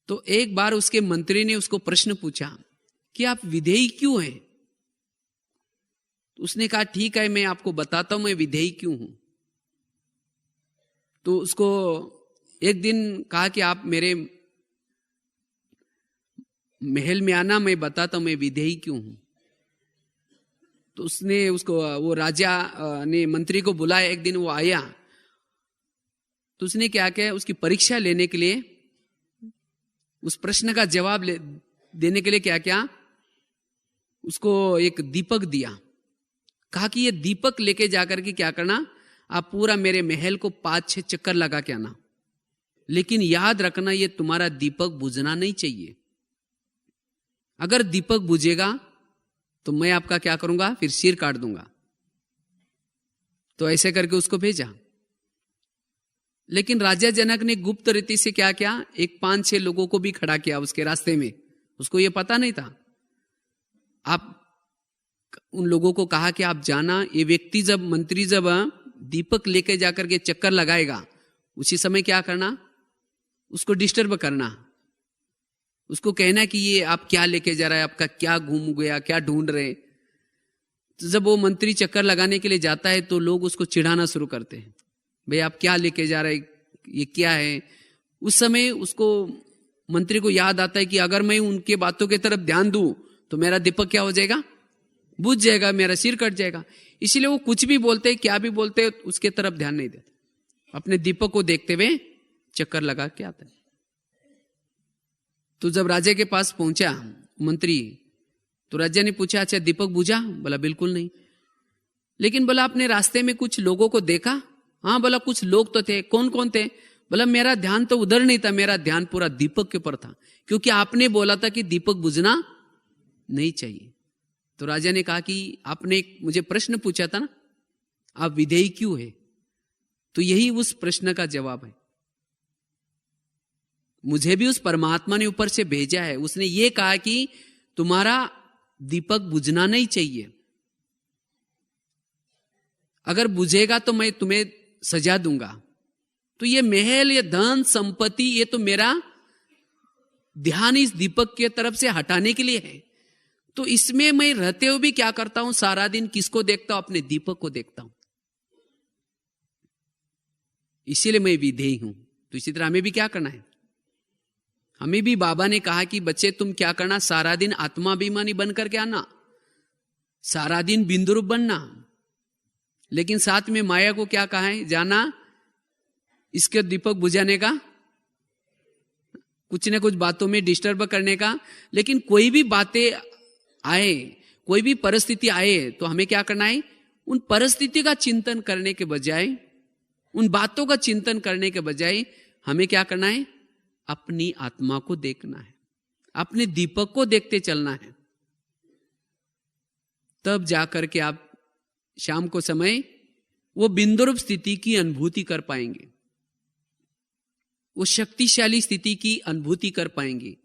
तो एक बार उसके मंत्री ने उसको प्रश्न पूछा कि आप विधेयी क्यों हैं। उसने कहा ठीक है, मैं आपको बताता हूं मैं विधेयी क्यों हूं। तो उसको एक दिन कहा कि आप मेरे महल में आना, मैं बताता हूं मैं विधेयी क्यों हूं। तो उसने उसको, वो राजा ने मंत्री को बुलाया। एक दिन वो आया तो उसने क्या किया, उसकी परीक्षा लेने के लिए, उस प्रश्न का जवाब देने के लिए क्या किया, उसको एक दीपक दिया। कहा कि ये दीपक लेके जाकर के क्या करना, आप पूरा मेरे महल को 5-6 चक्कर लगा के आना, लेकिन याद रखना ये तुम्हारा दीपक बुझना नहीं चाहिए। अगर दीपक बुझेगा तो मैं आपका क्या करूंगा, फिर सिर काट दूंगा। तो ऐसे करके उसको भेजा। लेकिन राजा जनक ने गुप्त रीति से क्या किया, एक 5-6 लोगों को भी खड़ा किया उसके रास्ते में। उसको ये पता नहीं था। आप उन लोगों को कहा कि आप जाना, ये व्यक्ति जब, मंत्री जब दीपक लेके जाकर के चक्कर लगाएगा, उसी समय क्या करना, उसको डिस्टर्ब करना। उसको कहना कि ये आप क्या लेके जा रहा है, आपका क्या घूम गया, क्या ढूंढ रहे। तो जब वो मंत्री चक्कर लगाने के लिए जाता है तो लोग उसको चिढ़ाना शुरू करते हैं, भाई आप क्या लेके जा रहे, ये क्या है। उस समय उसको, मंत्री को याद आता है कि अगर मैं उनके बातों की तरफ ध्यान दूं तो मेरा दीपक क्या हो जाएगा, बुझ जाएगा, मेरा सिर कट जाएगा। इसीलिए वो कुछ भी बोलते, क्या भी बोलते, उसके तरफ ध्यान नहीं देते, अपने दीपक को देखते हुए चक्कर लगा के आता है। तो जब राजा के पास पहुंचा मंत्री, तो राजा ने पूछा अच्छा दीपक बुझा? बोला बिल्कुल नहीं। लेकिन बोला आपने रास्ते में कुछ लोगों को देखा? हाँ। बोला कुछ लोग तो थे। कौन कौन थे? बोला मेरा ध्यान तो उधर नहीं था, मेरा ध्यान पूरा दीपक के ऊपर था, क्योंकि आपने बोला था कि दीपक बुझना नहीं चाहिए। तो राजा ने कहा कि आपने मुझे प्रश्न पूछा था ना, आप विधेयी क्यों है, तो यही उस प्रश्न का जवाब है। मुझे भी उस परमात्मा ने ऊपर से भेजा है। उसने ये कहा कि तुम्हारा दीपक बुझना नहीं चाहिए, अगर बुझेगा तो मैं तुम्हें सजा दूंगा। तो ये महल, ये धन संपत्ति, ये तो मेरा ध्यान इस दीपक की तरफ से हटाने के लिए है। तो इसमें मैं रहते हुए भी क्या करता हूं, सारा दिन किसको देखता हूं, अपने दीपक को देखता हूं। इसीलिए मैं विधेय हूं। तो इसी तरह हमें भी क्या करना है, हमें भी बाबा ने कहा कि बच्चे तुम क्या करना, सारा दिन आत्माभिमानी बन करके आना, सारा दिन बिंदु रूप बनना, लेकिन साथ में माया को क्या कहा है, जाना इसके दीपक बुझाने का, कुछ न कुछ बातों में डिस्टर्ब करने का। लेकिन कोई भी बातें आए, कोई भी परिस्थिति आए तो हमें क्या करना है, उन परिस्थिति का चिंतन करने के बजाय, उन बातों का चिंतन करने के बजाय हमें क्या करना है, अपनी आत्मा को देखना है, अपने दीपक को देखते चलना है। तब जाकर के आप शाम को समय वो बिंदुरूप स्थिति की अनुभूति कर पाएंगे, वो शक्तिशाली स्थिति की अनुभूति कर पाएंगे।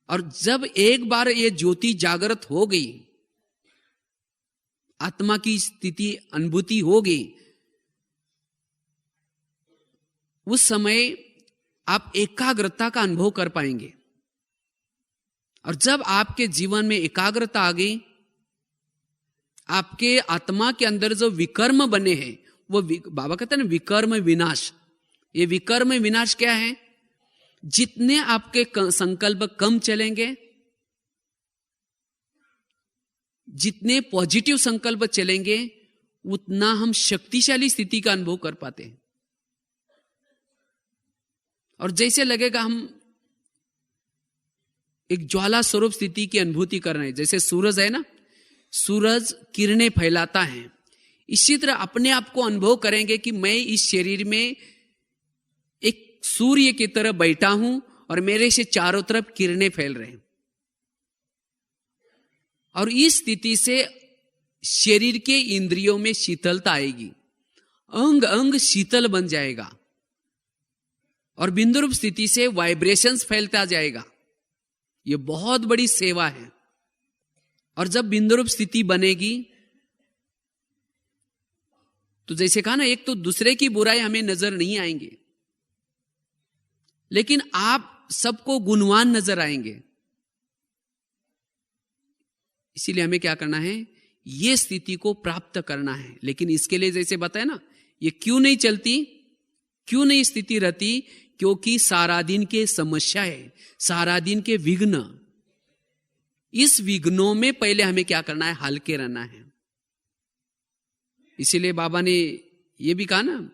और जब एक बार ये ज्योति जागृत हो गई, आत्मा की स्थिति अनुभूति हो गई, उस समय आप एकाग्रता का अनुभव कर पाएंगे। और जब आपके जीवन में एकाग्रता आ गई, आपके आत्मा के अंदर जो विकर्म बने हैं, वो बाबा कहते हैं ना विकर्म विनाश। ये विकर्म विनाश क्या है, जितने आपके संकल्प कम चलेंगे, जितने पॉजिटिव संकल्प चलेंगे, उतना हम शक्तिशाली स्थिति का अनुभव कर पाते हैं। और जैसे लगेगा हम एक ज्वाला स्वरूप स्थिति की अनुभूति कर रहे हैं। जैसे सूरज है ना, सूरज किरणें फैलाता है, इसी तरह अपने आप को अनुभव करेंगे कि मैं इस शरीर में एक सूर्य की तरह बैठा हूं और मेरे से चारों तरफ किरणें फैल रहे हैं। और इस स्थिति से शरीर के इंद्रियों में शीतलता आएगी, अंग अंग शीतल बन जाएगा, और बिंदुरूप स्थिति से वाइब्रेशंस फैलता जाएगा। यह बहुत बड़ी सेवा है। और जब बिंदुरूप स्थिति बनेगी तो जैसे कहा ना, एक तो दूसरे की बुराई हमें नजर नहीं आएंगे, लेकिन आप सबको गुणवान नजर आएंगे। इसीलिए हमें क्या करना है, ये स्थिति को प्राप्त करना है। लेकिन इसके लिए जैसे बताया ना, ये क्यों नहीं चलती, क्यों नहीं स्थिति रहती, क्योंकि सारा दिन के समस्या है, सारा दिन के विघ्न। इस विघ्नों में पहले हमें क्या करना है, हल्के रहना है। इसीलिए बाबा ने ये भी कहा ना,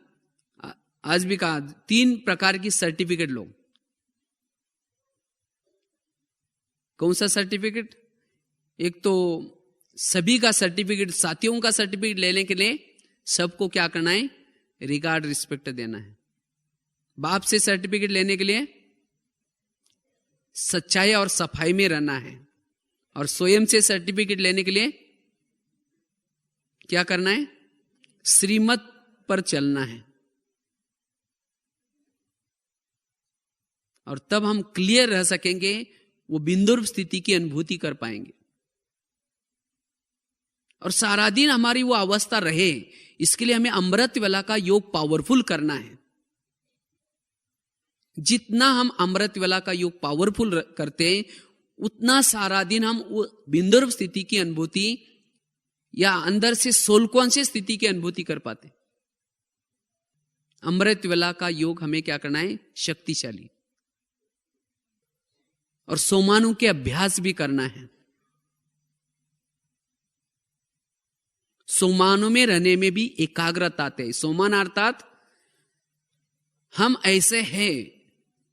आज भी कहा, 3 प्रकार की सर्टिफिकेट लो। कौन सा सर्टिफिकेट? एक तो सभी का सर्टिफिकेट, साथियों का सर्टिफिकेट लेने के लिए सबको क्या करना है, रिगार्ड रिस्पेक्ट देना है। बाप से सर्टिफिकेट लेने के लिए सच्चाई और सफाई में रहना है। और स्वयं से सर्टिफिकेट लेने के लिए क्या करना है, श्रीमत पर चलना है। और तब हम क्लियर रह सकेंगे, वो बिंदुरूप स्थिति की अनुभूति कर पाएंगे। और सारा दिन हमारी वो अवस्था रहे, इसके लिए हमें अमृत वेला का योग पावरफुल करना है। जितना हम अमृत वेला का योग पावरफुल करते हैं, उतना सारा दिन हम वो बिंदुरूप स्थिति की अनुभूति या अंदर से सोल कॉन्शियस स्थिति की अनुभूति कर पाते। अमृत वेला का योग हमें क्या करना है, शक्तिशाली। और सोमानों के अभ्यास भी करना है। सोमानों में रहने में भी एकाग्रता आते है। सोमान अर्थात हम ऐसे हैं,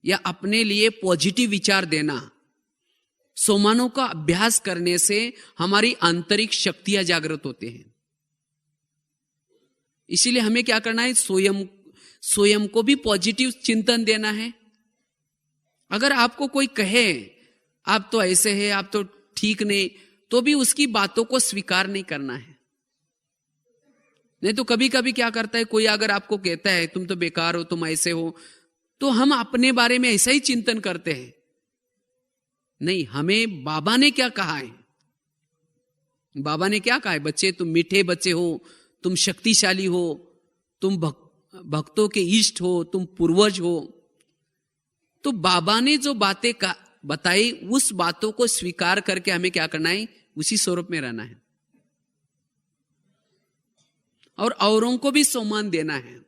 या अपने लिए पॉजिटिव विचार देना। सोमानों का अभ्यास करने से हमारी आंतरिक शक्तियां जागृत होते हैं। इसीलिए हमें क्या करना है, स्वयं को भी पॉजिटिव चिंतन देना है। अगर आपको कोई कहे आप तो ऐसे हैं, आप तो ठीक नहीं, तो भी उसकी बातों को स्वीकार नहीं करना है। नहीं तो कभी कभी क्या करता है, कोई अगर आपको कहता है तुम तो बेकार हो, तुम ऐसे हो, तो हम अपने बारे में ऐसा ही चिंतन करते हैं। नहीं, हमें बाबा ने क्या कहा है, बाबा ने क्या कहा है, बच्चे तुम मीठे बच्चे हो, तुम शक्तिशाली हो, तुम भक्तों के इष्ट हो, तुम पूर्वज हो। तो बाबा ने जो बातें बताई, उस बातों को स्वीकार करके हमें क्या करना है, उसी स्वरूप में रहना है। और औरों को भी सम्मान देना है,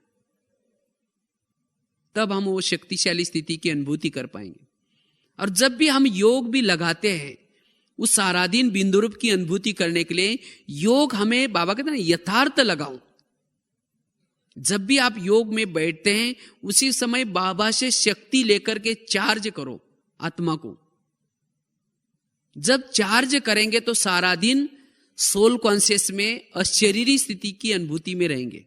तब हम वो शक्तिशाली स्थिति की अनुभूति कर पाएंगे। और जब भी हम योग भी लगाते हैं, उस सारा दिन बिंदु रूप की अनुभूति करने के लिए योग हमें, बाबा कहते हैं ना, यथार्थ लगाओ। जब भी आप योग में बैठते हैं, उसी समय बाबा से शक्ति लेकर के चार्ज करो आत्मा को। जब चार्ज करेंगे तो सारा दिन सोल कॉन्शियस में अशरीरी स्थिति की अनुभूति में रहेंगे।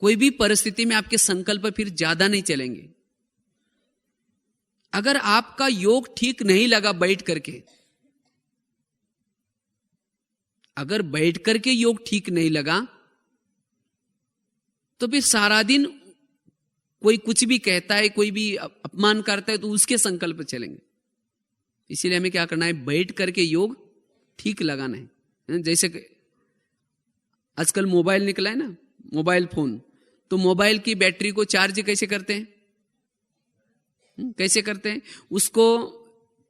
कोई भी परिस्थिति में आपके संकल्प फिर ज्यादा नहीं चलेंगे। अगर आपका योग ठीक नहीं लगा बैठ करके, अगर बैठ करके योग ठीक नहीं लगा, तो फिर सारा दिन कोई कुछ भी कहता है, कोई भी अपमान करता है, तो उसके संकल्प चलेंगे। इसीलिए हमें क्या करना है, बैठ करके योग ठीक लगाना है। जैसे आजकल मोबाइल निकला है ना, मोबाइल फोन, तो मोबाइल की बैटरी को चार्ज कैसे करते हैं? कैसे करते हैं? उसको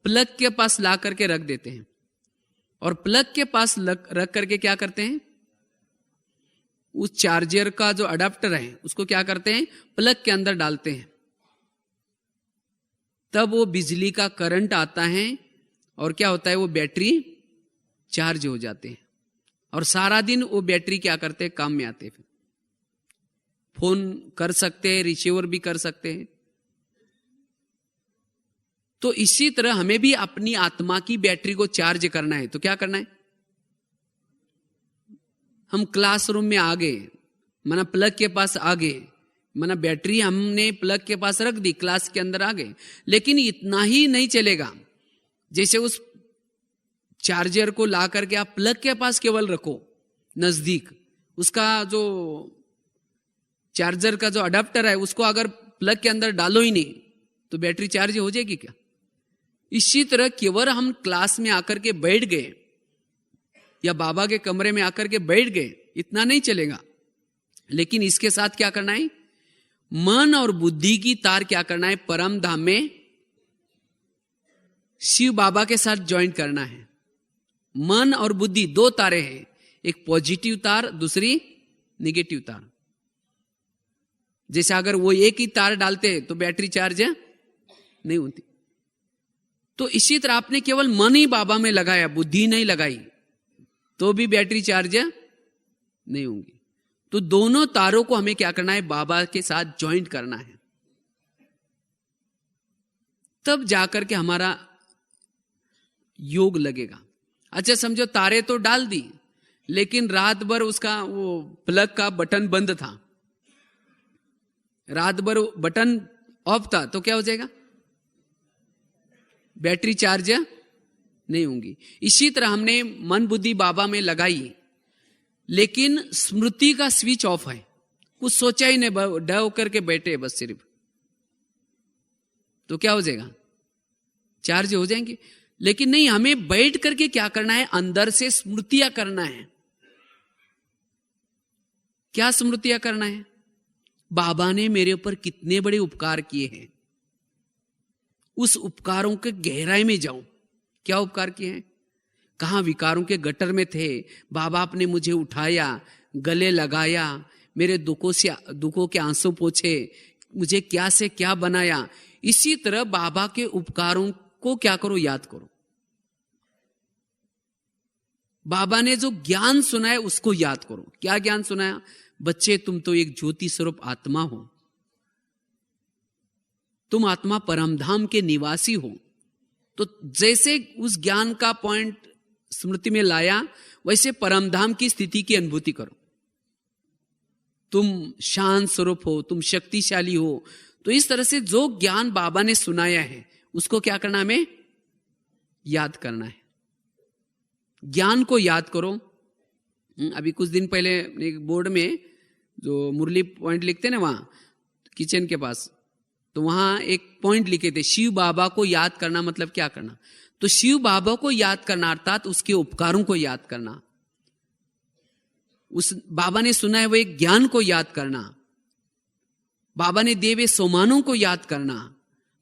प्लग के पास ला करके रख देते हैं, और प्लग के पास रख करके क्या करते हैं, उस चार्जर का जो अडाप्टर है उसको क्या करते हैं, प्लग के अंदर डालते हैं। तब वो बिजली का करंट आता है और क्या होता है, वो बैटरी चार्ज हो जाते हैं, और सारा दिन वो बैटरी क्या करते हैं, काम में आते हैं। फोन कर सकते हैं, रिसीवर भी कर सकते हैं। तो इसी तरह हमें भी अपनी आत्मा की बैटरी को चार्ज करना है। तो क्या करना है, हम क्लासरूम में आ गए, माना प्लग के पास आ गए, माना बैटरी हमने प्लग के पास रख दी, क्लास के अंदर आ गए। लेकिन इतना ही नहीं चलेगा, जैसे उस चार्जर को ला करके आप प्लग के पास केवल रखो नजदीक, उसका जो चार्जर का जो अडाप्टर है उसको अगर प्लग के अंदर डालो ही नहीं, तो बैटरी चार्ज हो जाएगी क्या? इसी तरह केवल हम क्लास में आकर के बैठ गए या बाबा के कमरे में आकर के बैठ गए, इतना नहीं चलेगा। लेकिन इसके साथ क्या करना है, मन और बुद्धि की तार क्या करना है, परम धाम में शिव बाबा के साथ ज्वाइन करना है। मन और बुद्धि दो तारे हैं, एक पॉजिटिव तार, दूसरी निगेटिव तार। जैसे अगर वो एक ही तार डालते तो बैटरी चार्ज नहीं होती। तो इसी तरह आपने केवल मन ही बाबा में लगाया, बुद्धि नहीं लगाई, तो भी बैटरी चार्ज नहीं होंगी। तो दोनों तारों को हमें क्या करना है, बाबा के साथ ज्वाइंट करना है। तब जाकर के हमारा योग लगेगा। अच्छा समझो तारे तो डाल दी, लेकिन रात भर उसका वो प्लग का बटन बंद था, रात भर बटन ऑफ था, तो क्या हो जाएगा, बैटरी चार्ज नहीं होंगी। इसी तरह हमने मन बुद्धि बाबा में लगाई, लेकिन स्मृति का स्विच ऑफ है, कुछ सोचा ही नहीं, डर होकर के बैठे बस सिर्फ, तो क्या हो जाएगा, चार्ज हो जाएंगे। लेकिन नहीं, हमें बैठ करके क्या करना है, अंदर से स्मृतियां करना है। क्या स्मृतियां करना है, बाबा ने मेरे ऊपर कितने बड़े उपकार किए हैं, उस उपकारों के गहराई में जाऊं। क्या उपकार किए हैं, कहां विकारों के गटर में थे, बाबा आपने मुझे उठाया, गले लगाया, मेरे दुखों के आंसू पोंछे, मुझे क्या से क्या बनाया। इसी तरह बाबा के उपकारों को क्या करो, याद करो। बाबा ने जो ज्ञान सुनाया उसको याद करो। क्या ज्ञान सुनाया, बच्चे तुम तो एक ज्योति स्वरूप आत्मा हो, तुम आत्मा परमधाम के निवासी हो। तो जैसे उस ज्ञान का पॉइंट स्मृति में लाया, वैसे परमधाम की स्थिति की अनुभूति करो। तुम शांत स्वरूप हो, तुम शक्तिशाली हो। तो इस तरह से जो ज्ञान बाबा ने सुनाया है उसको क्या करना, हमें याद करना है। ज्ञान को याद करो। अभी कुछ दिन पहले एक बोर्ड में जो मुरली पॉइंट लिखते ना, वहां किचन के पास, तो वहां एक पॉइंट लिखे थे, शिव बाबा को याद करना मतलब क्या करना। तो शिव बाबा को याद करना अर्थात उसके उपकारों को याद करना, उस बाबा ने सुना है वो एक ज्ञान को याद करना, बाबा ने दिए हुए सोमानों को याद करना,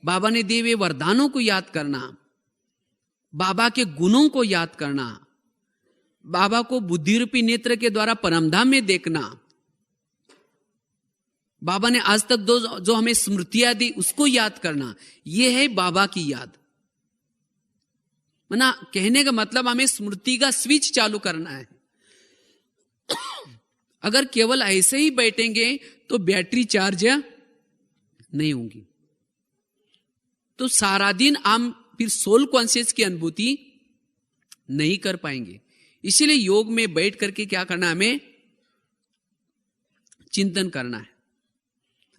बाबा ने दिए हुए वरदानों को याद करना, बाबा के गुणों को याद करना, बाबा को बुद्धि रूपी नेत्र के द्वारा परमधाम में देखना, बाबा ने आज तक जो हमें स्मृतियां दी उसको याद करना, यह है बाबा की याद। मना कहने का मतलब हमें स्मृति का स्विच चालू करना है। अगर केवल ऐसे ही बैठेंगे तो बैटरी चार्ज नहीं होगी, तो सारा दिन हम फिर सोल कॉन्शियस की अनुभूति नहीं कर पाएंगे। इसीलिए योग में बैठ करके क्या करना है, हमें चिंतन करना है।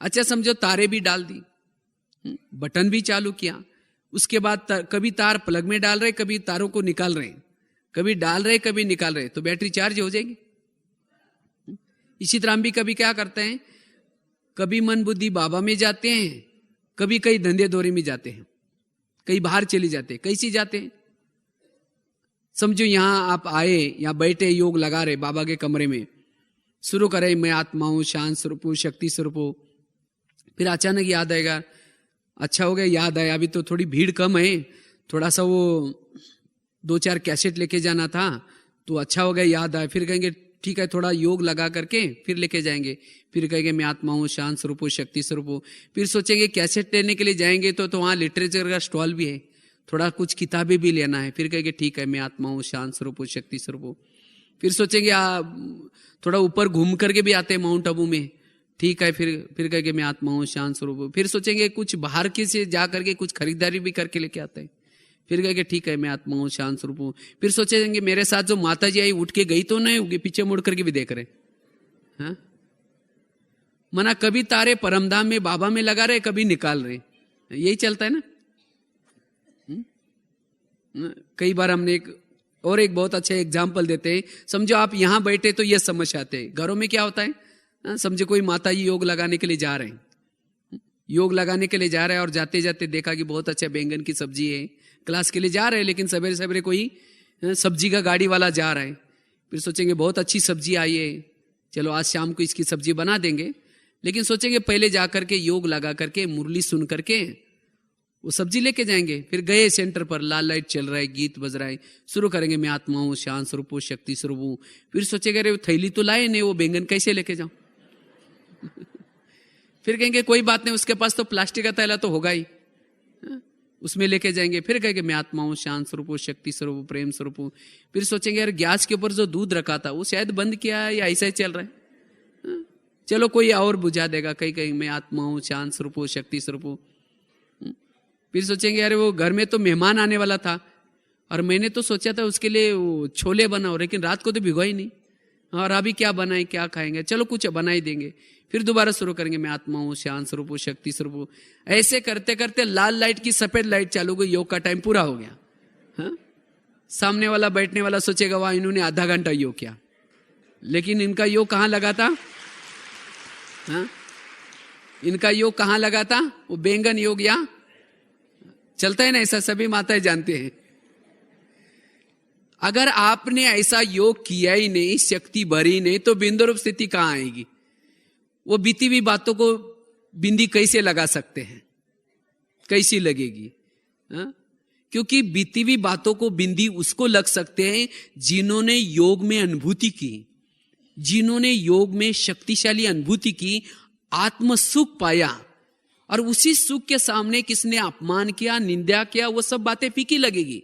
अच्छा समझो तारे भी डाल दी, बटन भी चालू किया, उसके बाद कभी तार प्लग में डाल रहे, कभी तारों को निकाल रहे, कभी डाल रहे कभी निकाल रहे, तो बैटरी चार्ज हो जाएगी। इसी तरह हम भी कभी क्या करते हैं, कभी मन बुद्धि बाबा में जाते हैं, कभी कई धंधे दौरे में जाते हैं, कहीं बाहर चले जाते हैं। कैसी जाते हैं, समझो यहां आप आए, यहां बैठे योग लगा रहे बाबा के कमरे में, शुरू करे मैं आत्मा हूं, शांत स्वरूप हूं, शक्ति स्वरूप हूं, फिर अचानक याद आएगा, अच्छा हो गया याद आया, अभी तो थोड़ी भीड़ कम है, थोड़ा सा वो 2-4 कैसेट लेके जाना था, तो अच्छा हो गया याद आया। फिर कहेंगे ठीक है थोड़ा योग लगा करके फिर लेके जाएंगे, फिर कहेंगे मैं आत्मा हूं, शांत स्वरूप हूं, शक्ति स्वरूप हूं। फिर सोचेंगे कैसेट लेने के लिए जाएंगे तो वहां लिटरेचर का स्टॉल भी है, थोड़ा कुछ किताबें भी लेना है, फिर कहेंगे ठीक है मैं आत्मा हूं, शांत स्वरूप हूं, शक्ति स्वरूप हूं। फिर सोचेंगे थोड़ा ऊपर घूम करके भी आते हैं माउंट आबू में, ठीक है फिर कहेंगे मैं आत्मा हूं, शांत स्वरूप हूं। फिर सोचेंगे कुछ बाहर के से जा करके कुछ खरीदारी भी करके लेके आते हैं, फिर कहेंगे ठीक है मैं आत्मा हूं, शांत स्वरूप हूं। फिर सोचेंगे मेरे साथ जो माता जी आई उठ के गई तो नहीं होगी, पीछे मुड़ करके भी देख रहे। हाँ मना कभी तारे परमधाम में बाबा में लगा रहे, कभी निकाल रहे, यही चलता है ना। कई बार हमने एक बहुत अच्छा एग्जाम्पल देते हैं, समझो आप यहां बैठे तो ये समझ आते हैं, घरों में क्या होता है, समझो कोई माता जी योग लगाने के लिए जा रहे हैं, योग लगाने के लिए जा रहे हैं और जाते जाते देखा कि बहुत अच्छा बैंगन की सब्जी है, क्लास के लिए जा रहे हैं, लेकिन सवेरे सवेरे कोई सब्जी का गाड़ी वाला जा रहा है, फिर सोचेंगे बहुत अच्छी सब्जी आई है, चलो आज शाम को इसकी सब्जी बना देंगे, लेकिन सोचेंगे पहले जा करके योग लगा करके मुरली सुन करके वो सब्जी लेके जाएंगे। फिर गए सेंटर पर, लाल लाइट चल रहा है, गीत बज रहा है, शुरू करेंगे मैं आत्मा हूं, शांत स्वरूप हूं, शक्ति स्वरूप हूं। फिर सोचेंगे अरे थैली तो लाए नहीं, वो बैंगन कैसे लेके जाऊं। फिर कहेंगे कोई बात नहीं, उसके पास तो प्लास्टिक का थैला तो होगा ही, उसमें लेके जाएंगे। फिर कहेंगे मैं आत्मा हूं, शांत स्वरूप हूं, शक्ति स्वरूप हूं, प्रेम स्वरूप हूं। फिर सोचेंगे यार गैस के ऊपर जो दूध रखा था वो शायद बंद किया है या ऐसा ही चल रहा है, चलो कोई और बुझा देगा, कहीं कहीं मैं आत्मा हूं, शांत स्वरूप हूं, शक्ति स्वरूप हूं। फिर सोचेंगे अरे वो घर में तो मेहमान आने वाला था और मैंने तो सोचा था उसके लिए वो छोले बनाओ, लेकिन रात को तो भिगो ही नहीं, और अभी क्या बनाए, क्या खाएंगे, चलो कुछ बना ही देंगे। फिर दोबारा शुरू करेंगे मैं आत्मा हूं, शांत स्वरूप हूं, शक्ति स्वरूप हूं। ऐसे करते करते लाल लाइट की सफेद लाइट चालू हो गई, योग का टाइम पूरा हो गया। हाँ? सामने वाला बैठने वाला सोचेगा वाह इन्होंने आधा घंटा योग किया, लेकिन इनका योग कहां लगा था। हाँ? इनका योग कहां लगा था, वो बैंगन योग या चलता है ना, ऐसा सभी माताएं जानते हैं। अगर आपने ऐसा योग किया ही नहीं, शक्ति भरी नहीं, तो बिंदु रूप स्थिति कहां आएगी। वो बीती हुई बातों को बिंदी कैसे लगा सकते हैं, कैसी लगेगी। हा? क्योंकि बीती हुई बातों को बिंदी उसको लग सकते हैं जिन्होंने योग में अनुभूति की, जिन्होंने योग में शक्तिशाली अनुभूति की, आत्म सुख पाया, और उसी सुख के सामने किसने अपमान किया, निंदा किया, वो सब बातें फीकी लगेगी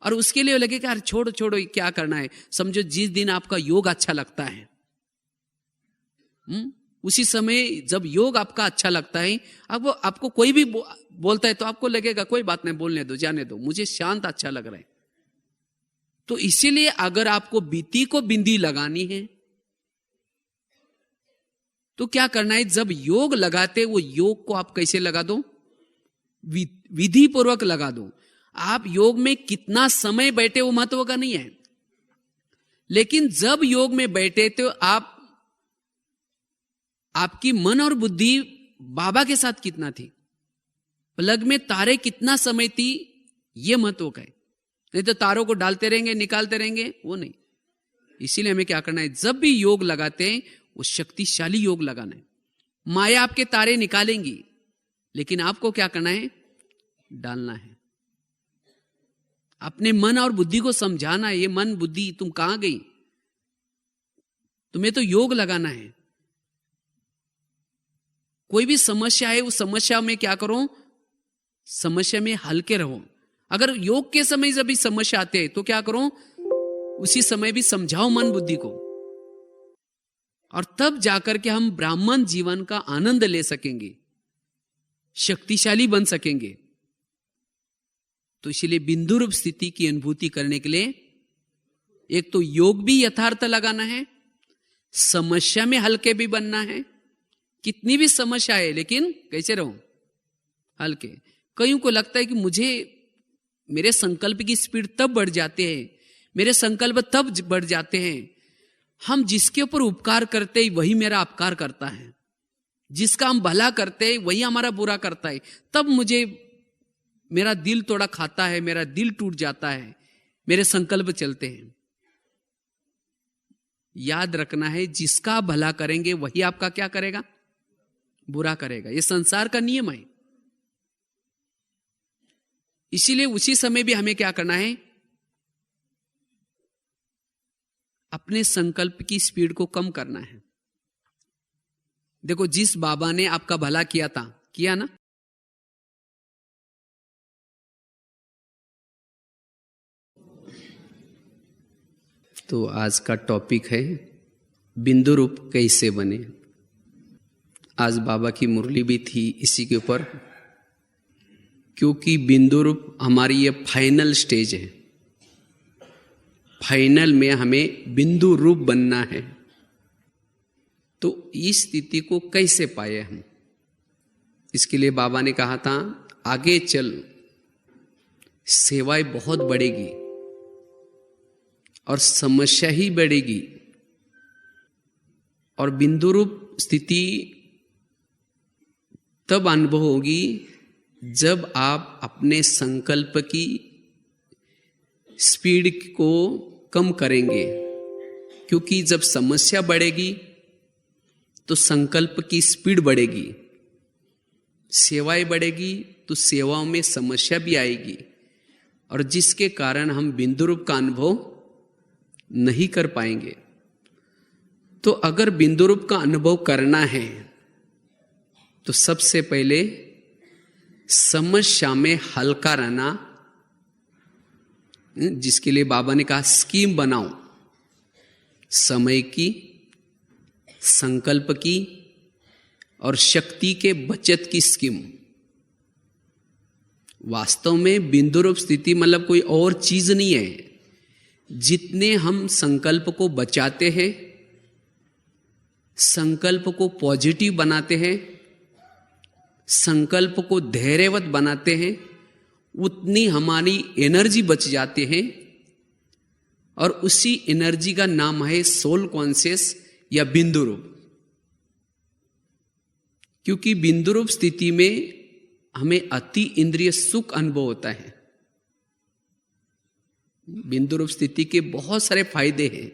और उसके लिए लगेगा यार छोड़ो छोड़ो क्या करना है। समझो जिस दिन आपका योग अच्छा लगता है, उसी समय जब योग आपका अच्छा लगता है, अब आपको कोई भी बोलता है तो आपको लगेगा कोई बात नहीं, बोलने दो, जाने दो, मुझे शांत अच्छा लग रहा है। तो इसीलिए अगर आपको बीती को बिंदी लगानी है तो क्या करना है, जब योग लगाते वो योग को आप कैसे लगा दो, विधि पूर्वक लगा दो। आप योग में कितना समय बैठे वो महत्व का नहीं है, लेकिन जब योग में बैठे तो आपकी मन और बुद्धि बाबा के साथ कितना थी, प्लग में तारे कितना समय थी, ये महत्व का है। नहीं तो तारों को डालते रहेंगे निकालते रहेंगे, वो नहीं। इसीलिए हमें क्या करना है, जब भी योग लगाते हैं वो शक्तिशाली योग लगाना है। माया आपके तारे निकालेंगी, लेकिन आपको क्या करना है, डालना है। अपने मन और बुद्धि को समझाना है, ये मन बुद्धि तुम कहां गई, तुम्हें तो योग लगाना है। कोई भी समस्या है उस समस्या में क्या करो, समस्या में हल्के रहो। अगर योग के समय जब भी समस्या आते हैं तो क्या करो, उसी समय भी समझाओ मन बुद्धि को, और तब जाकर के हम ब्राह्मण जीवन का आनंद ले सकेंगे, शक्तिशाली बन सकेंगे। तो इसलिए बिंदु रूप स्थिति की अनुभूति करने के लिए एक तो योग भी यथार्थ लगाना है, समस्या में हल्के भी बनना है। कितनी भी समस्या है लेकिन कैसे रहूं, हल्के। कईयों को लगता है कि मुझे मेरे संकल्प की स्पीड तब बढ़ जाते हैं, मेरे संकल्प तब बढ़ जाते हैं, हम जिसके ऊपर उपकार करते हैं वही मेरा अपकार करता है, जिसका हम भला करते हैं वही हमारा बुरा करता है, तब मुझे मेरा दिल थोड़ा खाता है, मेरा दिल टूट जाता है, मेरे संकल्प चलते हैं। याद रखना है, जिसका आप भला करेंगे वही आपका क्या करेगा, बुरा करेगा। ये संसार का नियम है। इसीलिए उसी समय भी हमें क्या करना है, अपने संकल्प की स्पीड को कम करना है। देखो, जिस बाबा ने आपका भला किया था, किया ना, तो आज का टॉपिक है बिंदु रूप कैसे बने। आज बाबा की मुरली भी थी इसी के ऊपर, क्योंकि बिंदु रूप हमारी ये फाइनल स्टेज है। फाइनल में हमें बिंदु रूप बनना है। तो इस स्थिति को कैसे पाए हम, इसके लिए बाबा ने कहा था आगे चल सेवाएं बहुत बढ़ेगी और समस्या ही बढ़ेगी, और बिंदु रूप स्थिति तब अनुभव होगी जब आप अपने संकल्प की स्पीड को कम करेंगे। क्योंकि जब समस्या बढ़ेगी तो संकल्प की स्पीड बढ़ेगी, सेवाएं बढ़ेगी तो सेवाओं में समस्या भी आएगी, और जिसके कारण हम बिंदु रूप का अनुभव नहीं कर पाएंगे। तो अगर बिंदु रूप का अनुभव करना है तो सबसे पहले समस्या में हल्का रहना, जिसके लिए बाबा ने कहा स्कीम बनाओ, समय की, संकल्प की और शक्ति के बचत की स्कीम। वास्तव में बिंदु रूप स्थिति मतलब कोई और चीज नहीं है। जितने हम संकल्प को बचाते हैं, संकल्प को पॉजिटिव बनाते हैं, संकल्प को धैर्यवत बनाते हैं, उतनी हमारी एनर्जी बच जाती है, और उसी एनर्जी का नाम है सोल कॉन्शियस या बिंदु रूप। क्योंकि बिंदु रूप स्थिति में हमें अति इंद्रिय सुख अनुभव होता है। बिंदु रूप स्थिति के बहुत सारे फायदे हैं।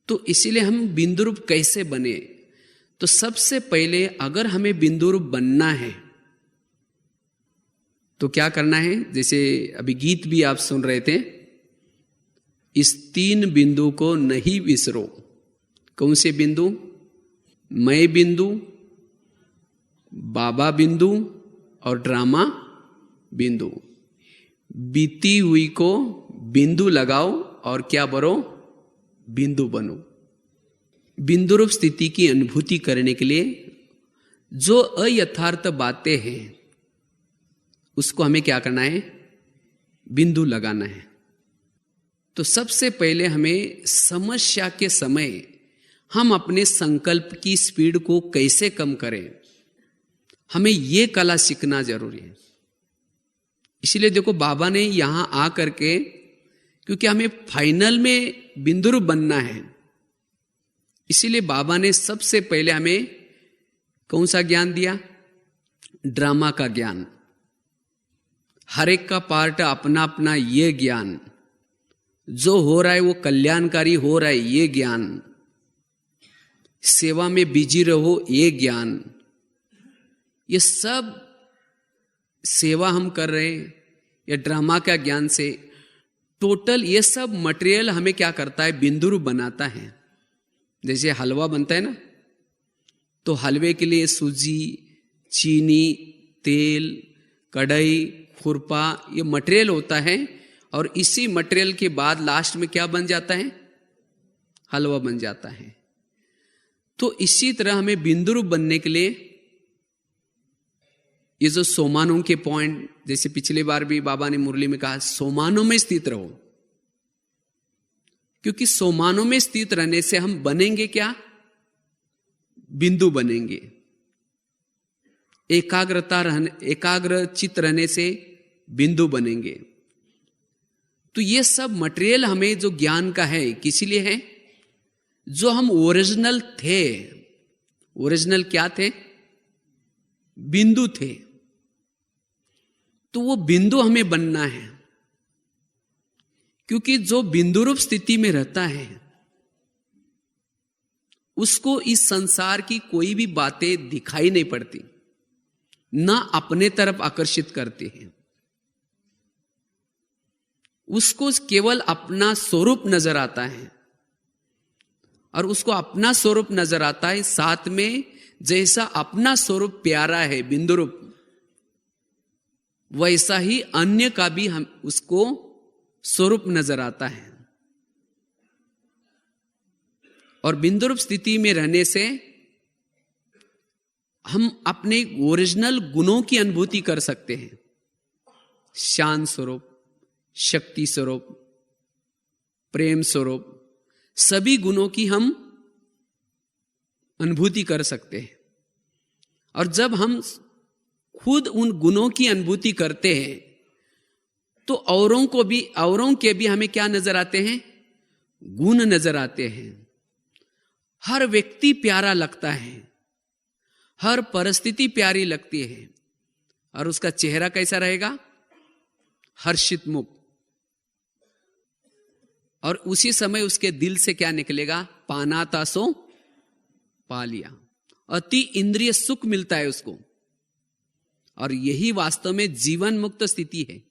तो इसीलिए हम बिंदु रूप कैसे बने, तो सबसे पहले अगर हमें बिंदु रूप बनना है तो क्या करना है, जैसे अभी गीत भी आप सुन रहे थे, इस 3 बिंदु को नहीं विसरो। कौन से बिंदु? मैं बिंदु, बाबा बिंदु और ड्रामा बिंदु। बीती हुई को बिंदु लगाओ और क्या बनो, बिंदु बनो। बिंदु रूप स्थिति की अनुभूति करने के लिए जो अयथार्थ बातें हैं उसको हमें क्या करना है, बिंदु लगाना है। तो सबसे पहले हमें समस्या के समय हम अपने संकल्प की स्पीड को कैसे कम करें, हमें यह कला सीखना जरूरी है। इसलिए देखो, बाबा ने यहां आकर के, क्योंकि हमें फाइनल में बिंदु रूप बनना है, इसीलिए बाबा ने सबसे पहले हमें कौन सा ज्ञान दिया? ड्रामा का ज्ञान। हर एक का पार्ट अपना अपना ये ज्ञान, जो हो रहा है वो कल्याणकारी हो रहा है ये ज्ञान, सेवा में बिजी रहो ये ज्ञान, ये सब सेवा हम कर रहे हैं, या ड्रामा का ज्ञान से, टोटल ये सब मटेरियल हमें क्या करता है, बिंदु रूप बनाता है। जैसे हलवा बनता है ना, तो हलवे के लिए सूजी, चीनी, तेल, कढ़ाई, खुरपा, ये मटेरियल होता है। और इसी मटेरियल के बाद लास्ट में क्या बन जाता है, हलवा बन जाता है। तो इसी तरह हमें बिंदु रूप बनने के लिए ये जो सोमानों के पॉइंट, जैसे पिछले बार भी बाबा ने मुरली में कहा, सोमानों में स्थित रहो, क्योंकि सोमानों में स्थित रहने से हम बनेंगे क्या, बिंदु बनेंगे। एकाग्र चित्त रहने से बिंदु बनेंगे। तो ये सब मटेरियल हमें जो ज्ञान का है किसी लिए है, जो हम ओरिजिनल थे। ओरिजिनल क्या थे, बिंदु थे। तो वो बिंदु हमें बनना है, क्योंकि जो बिंदु रूप स्थिति में रहता है उसको इस संसार की कोई भी बातें दिखाई नहीं पड़ती, ना अपने तरफ आकर्षित करते हैं। उसको केवल अपना स्वरूप नजर आता है, और उसको अपना स्वरूप नजर आता है, साथ में जैसा अपना स्वरूप प्यारा है बिंदु रूप, वैसा ही अन्य का भी हम उसको स्वरूप नजर आता है। और बिंदु रूप स्थिति में रहने से हम अपने ओरिजिनल गुणों की अनुभूति कर सकते हैं। शांत स्वरूप, शक्ति स्वरूप, प्रेम स्वरूप, सभी गुणों की हम अनुभूति कर सकते हैं। और जब हम खुद उन गुणों की अनुभूति करते हैं तो औरों के भी हमें क्या नजर आते हैं, गुण नजर आते हैं। हर व्यक्ति प्यारा लगता है, हर परिस्थिति प्यारी लगती है, और उसका चेहरा कैसा रहेगा, हर्षित मुख। और उसी समय उसके दिल से क्या निकलेगा, पाना तासो पा लिया। अति इंद्रिय सुख मिलता है उसको। और यही वास्तव में जीवन मुक्त स्थिति है।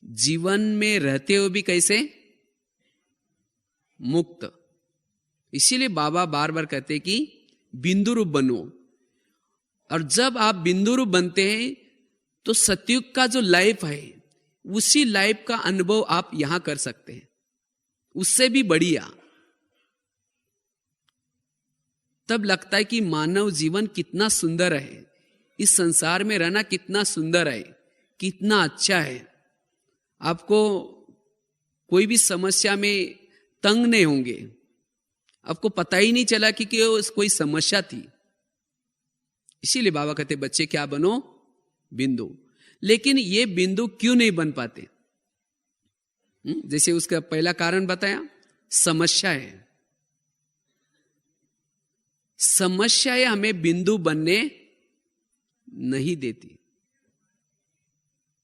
जीवन में रहते हुए भी कैसे, मुक्त। इसीलिए बाबा बार बार कहते कि बिंदु रूप बनो। और जब आप बिंदु रूप बनते हैं तो सतयुग का जो लाइफ है उसी लाइफ का अनुभव आप यहां कर सकते हैं, उससे भी बढ़िया। तब लगता है कि मानव जीवन कितना सुंदर है, इस संसार में रहना कितना सुंदर है, कितना अच्छा है। आपको कोई भी समस्या में तंग नहीं होंगे, आपको पता ही नहीं चला कि कोई समस्या थी। इसीलिए बाबा कहते बच्चे क्या बनो, बिंदु। लेकिन ये बिंदु क्यों नहीं बन पाते? जैसे उसका पहला कारण बताया, समस्या है। समस्याएं हमें बिंदु बनने नहीं देती।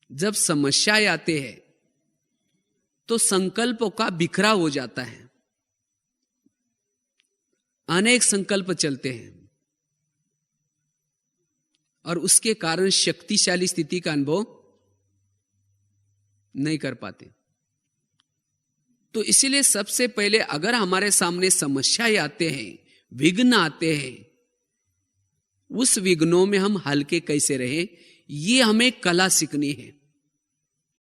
जब समस्याएं आते हैं तो संकल्पों का बिखराव हो जाता है, अनेक संकल्प चलते हैं, और उसके कारण शक्तिशाली स्थिति का अनुभव नहीं कर पाते। तो इसीलिए सबसे पहले अगर हमारे सामने समस्याएं आते हैं, विघ्न आते हैं, उस विघ्नों में हम हल्के कैसे रहे, ये हमें कला सीखनी है।